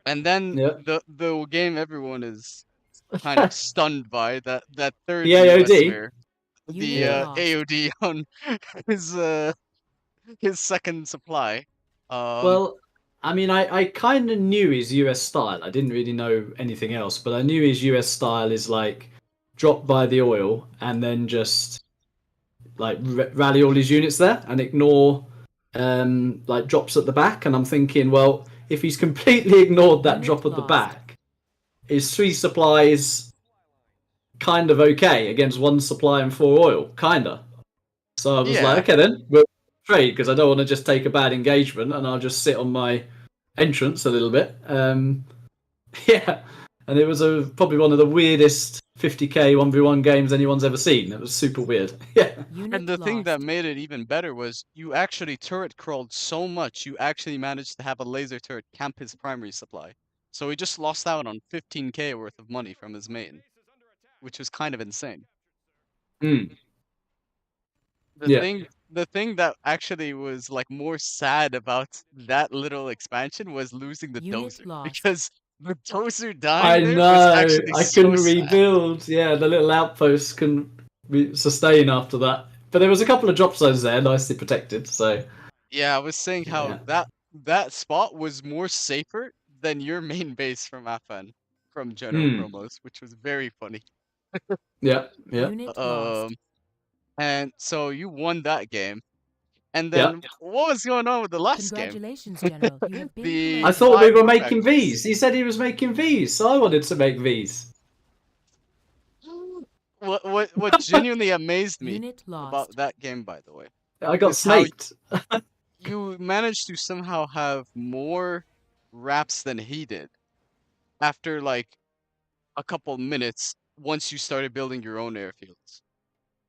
And then Yeah. the game everyone is kind of stunned by, that third The US AOD. mayor, the Unit Yeah. lost. AOD on his uh his second supply. Um, Well, I mean, I kind of knew his US style. I didn't really know anything else, but I knew his US style is like drop by the oil and then just like rally all his units there and ignore like drops at the back. And I'm thinking, well, if he's completely ignored that Unit drop at the lost. back, his three supplies kind of okay against one supply and four oil, kinda. So I was like, yeah, okay then, we'll trade because I don't want to just take a bad engagement and I'll just sit on my entrance a little bit. Yeah, and it was probably one of the weirdest 50k 1v1 games anyone's ever seen. It was super weird. Yeah. And the thing that made it even better was you actually turret crawled so much, you actually managed to have a laser turret camp his primary supply. So he just lost out on 15k worth of money from his main, which was kind of insane. Mm. The Yeah. thing the thing that actually was like more sad about that little expansion was losing the Unit dozer. lost. Because the dozer I dying there was know. actually I so couldn't sad. rebuild. Yeah, the little outposts couldn't sustain after that. But there was a couple of drop zones there, nicely protected. So Yeah, I was saying how yeah. that spot was more safer than your main base from Afan from General Mm. Promos, which was very funny. Yeah. Yeah. Unit lost. And so you won that game. And Yeah. then what was going on with the last game? Congratulations, General. You have been The I promoted. thought we five were war making factors. Vs. He said he was making Vs, so I wanted to make Vs. What genuinely amazed me Unit about lost. that game, by the way, I got is how snaked. you managed to somehow have more wraps than he did after like a couple minutes once you started building your own airfields.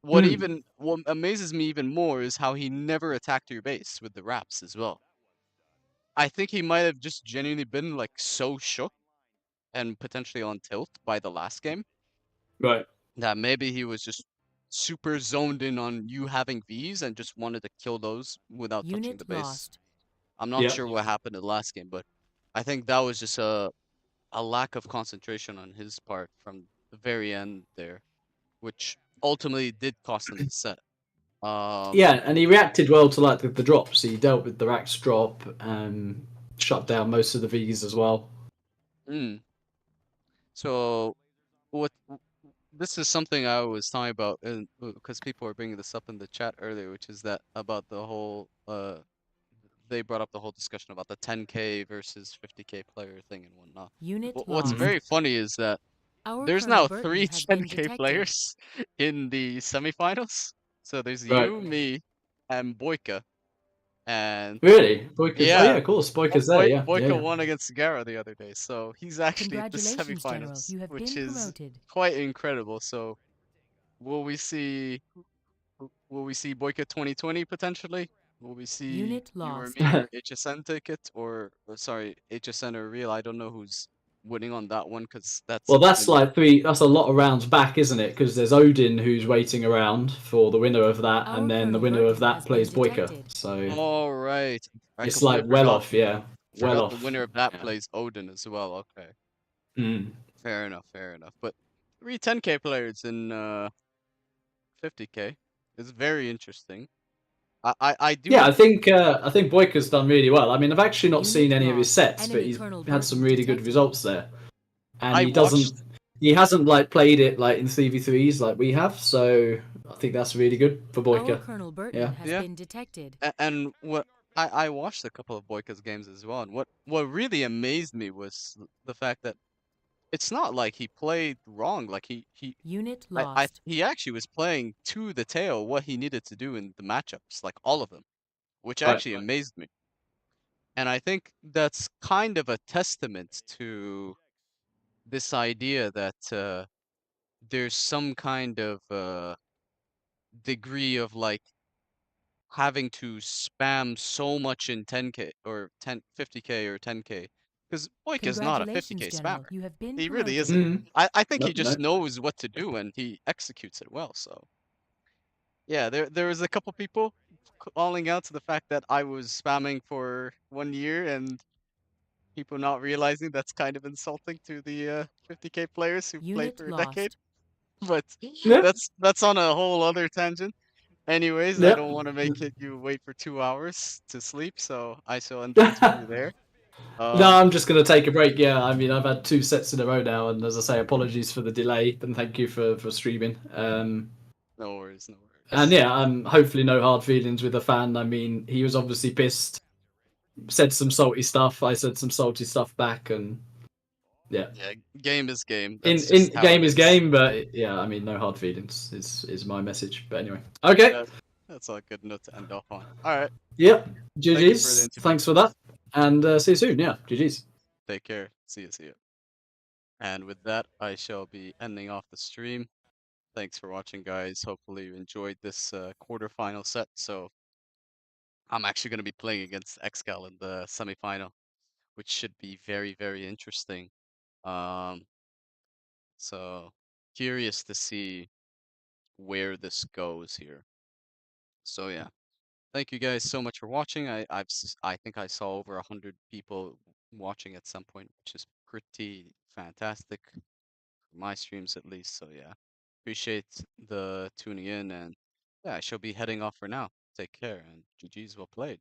Hmm. What amazes me even more is how he never attacked your base with the wraps as well. I think he might have just genuinely been like so shook and potentially on tilt by the last game Right. that maybe he was just super zoned in on you having Vs and just wanted to kill those without touching the Unit base. lost. I'm not Yeah. sure what happened in the last game, but I think that was just a lack of concentration on his part from the very end there, which ultimately did cost him the set. Yeah, and he reacted well to like the drops. He dealt with the Rax drop, shut down most of the Vs as well. mm. So what this is something I was talking about, and because people were bringing this up in the chat earlier, which is that about the whole they brought up the whole discussion about the 10k versus 50k player thing and whatnot. Unit What's lost. very funny is that Our there's Colonel now Burton three has been 10k detected. players in the semifinals. So there's Right. you, me, and Boyka. And Really? Boyka's, oh yeah, yeah, of course, Boyka's there. Yeah. Yeah. Boyka Yeah. won against Gara the other day. So he's actually at the Congratulations, General. semifinals, You have which been is promoted. quite incredible. So will we see Boyka 2020 potentially? Will we see Unit you or lost. me or HSN take it, or sorry, HSN or Real? I don't know who's winning on that one because that's Well, that's been like three. That's a lot of rounds back, isn't it? Because there's Odin who's waiting around for the winner of that, Our and then the Colonel winner of Burton that has been plays Boyka. detected. So all right. I it's like completely well off. Yeah, well forgot the off. winner of that Yeah. plays Odin as well. Okay, Mm. fair enough, fair enough. But three 10k players in 50k is very interesting. I Yeah, do. I think Boyka's done really well. I mean, I've actually not Unit seen any of his lost. sets, but Enemy he's Colonel had some Burton really good detected. results there. And I watched. he hasn't like played it like in 3v3s like we have, so I think that's really good for Our Boyka. Colonel Burton Yeah. has Yeah. been detected. And what I watched a couple of Boyka's games as well, and what really amazed me was the fact that it's not like he played wrong. Like Unit lost. he actually was playing to the tail what he needed to do in the matchups, like all of them, which Right. actually amazed me. And I think that's kind of a testament to this idea that there's some kind of degree of like having to spam so much in 10k or 10 50k or 10k because Boyk is not a Congratulations, 50k General. spammer. You have been He really promoted. isn't. Mm. I think he No, just no. knows what to do and he executes it well. So yeah, there was a couple people calling out to the fact that I was spamming for 1 year and people not realizing that's kind of insulting to the 50k players who played Unit for a decade. lost. But Yeah. that's on a whole other tangent. Anyways, I Yeah. don't want to make you wait for 2 hours to sleep, so I shall end things for you there. No, Um, I'm just going to take a break. Yeah, I mean, I've had two sets in a row now, and as I say, apologies for the delay, and thank you for streaming. no worries, no And worries. yeah, hopefully no hard feelings with Affan. I mean, he was obviously pissed, said some salty stuff. I said some salty stuff back, and yeah, Yeah, game is game. in That's just how game it is is. game. But yeah, I mean, no hard feelings is my message. But anyway, okay, That, that's a good note to end off on. All right, yep, thank you for the GG's. interview. Thanks for that. And see you soon. Yeah, GG's. Take care. See you. See you. And with that, I shall be ending off the stream. Thanks for watching, guys. Hopefully you enjoyed this quarterfinal set. So I'm actually going to be playing against Excal in the semifinal, which should be very, very interesting. Um, so curious to see where this goes here. So yeah, thank you guys so much for watching. I think I saw over 100 people watching at some point, which is pretty fantastic for my streams at least. So yeah, appreciate the tuning in, and yeah, I shall be heading off for now. Take care and GG's well played.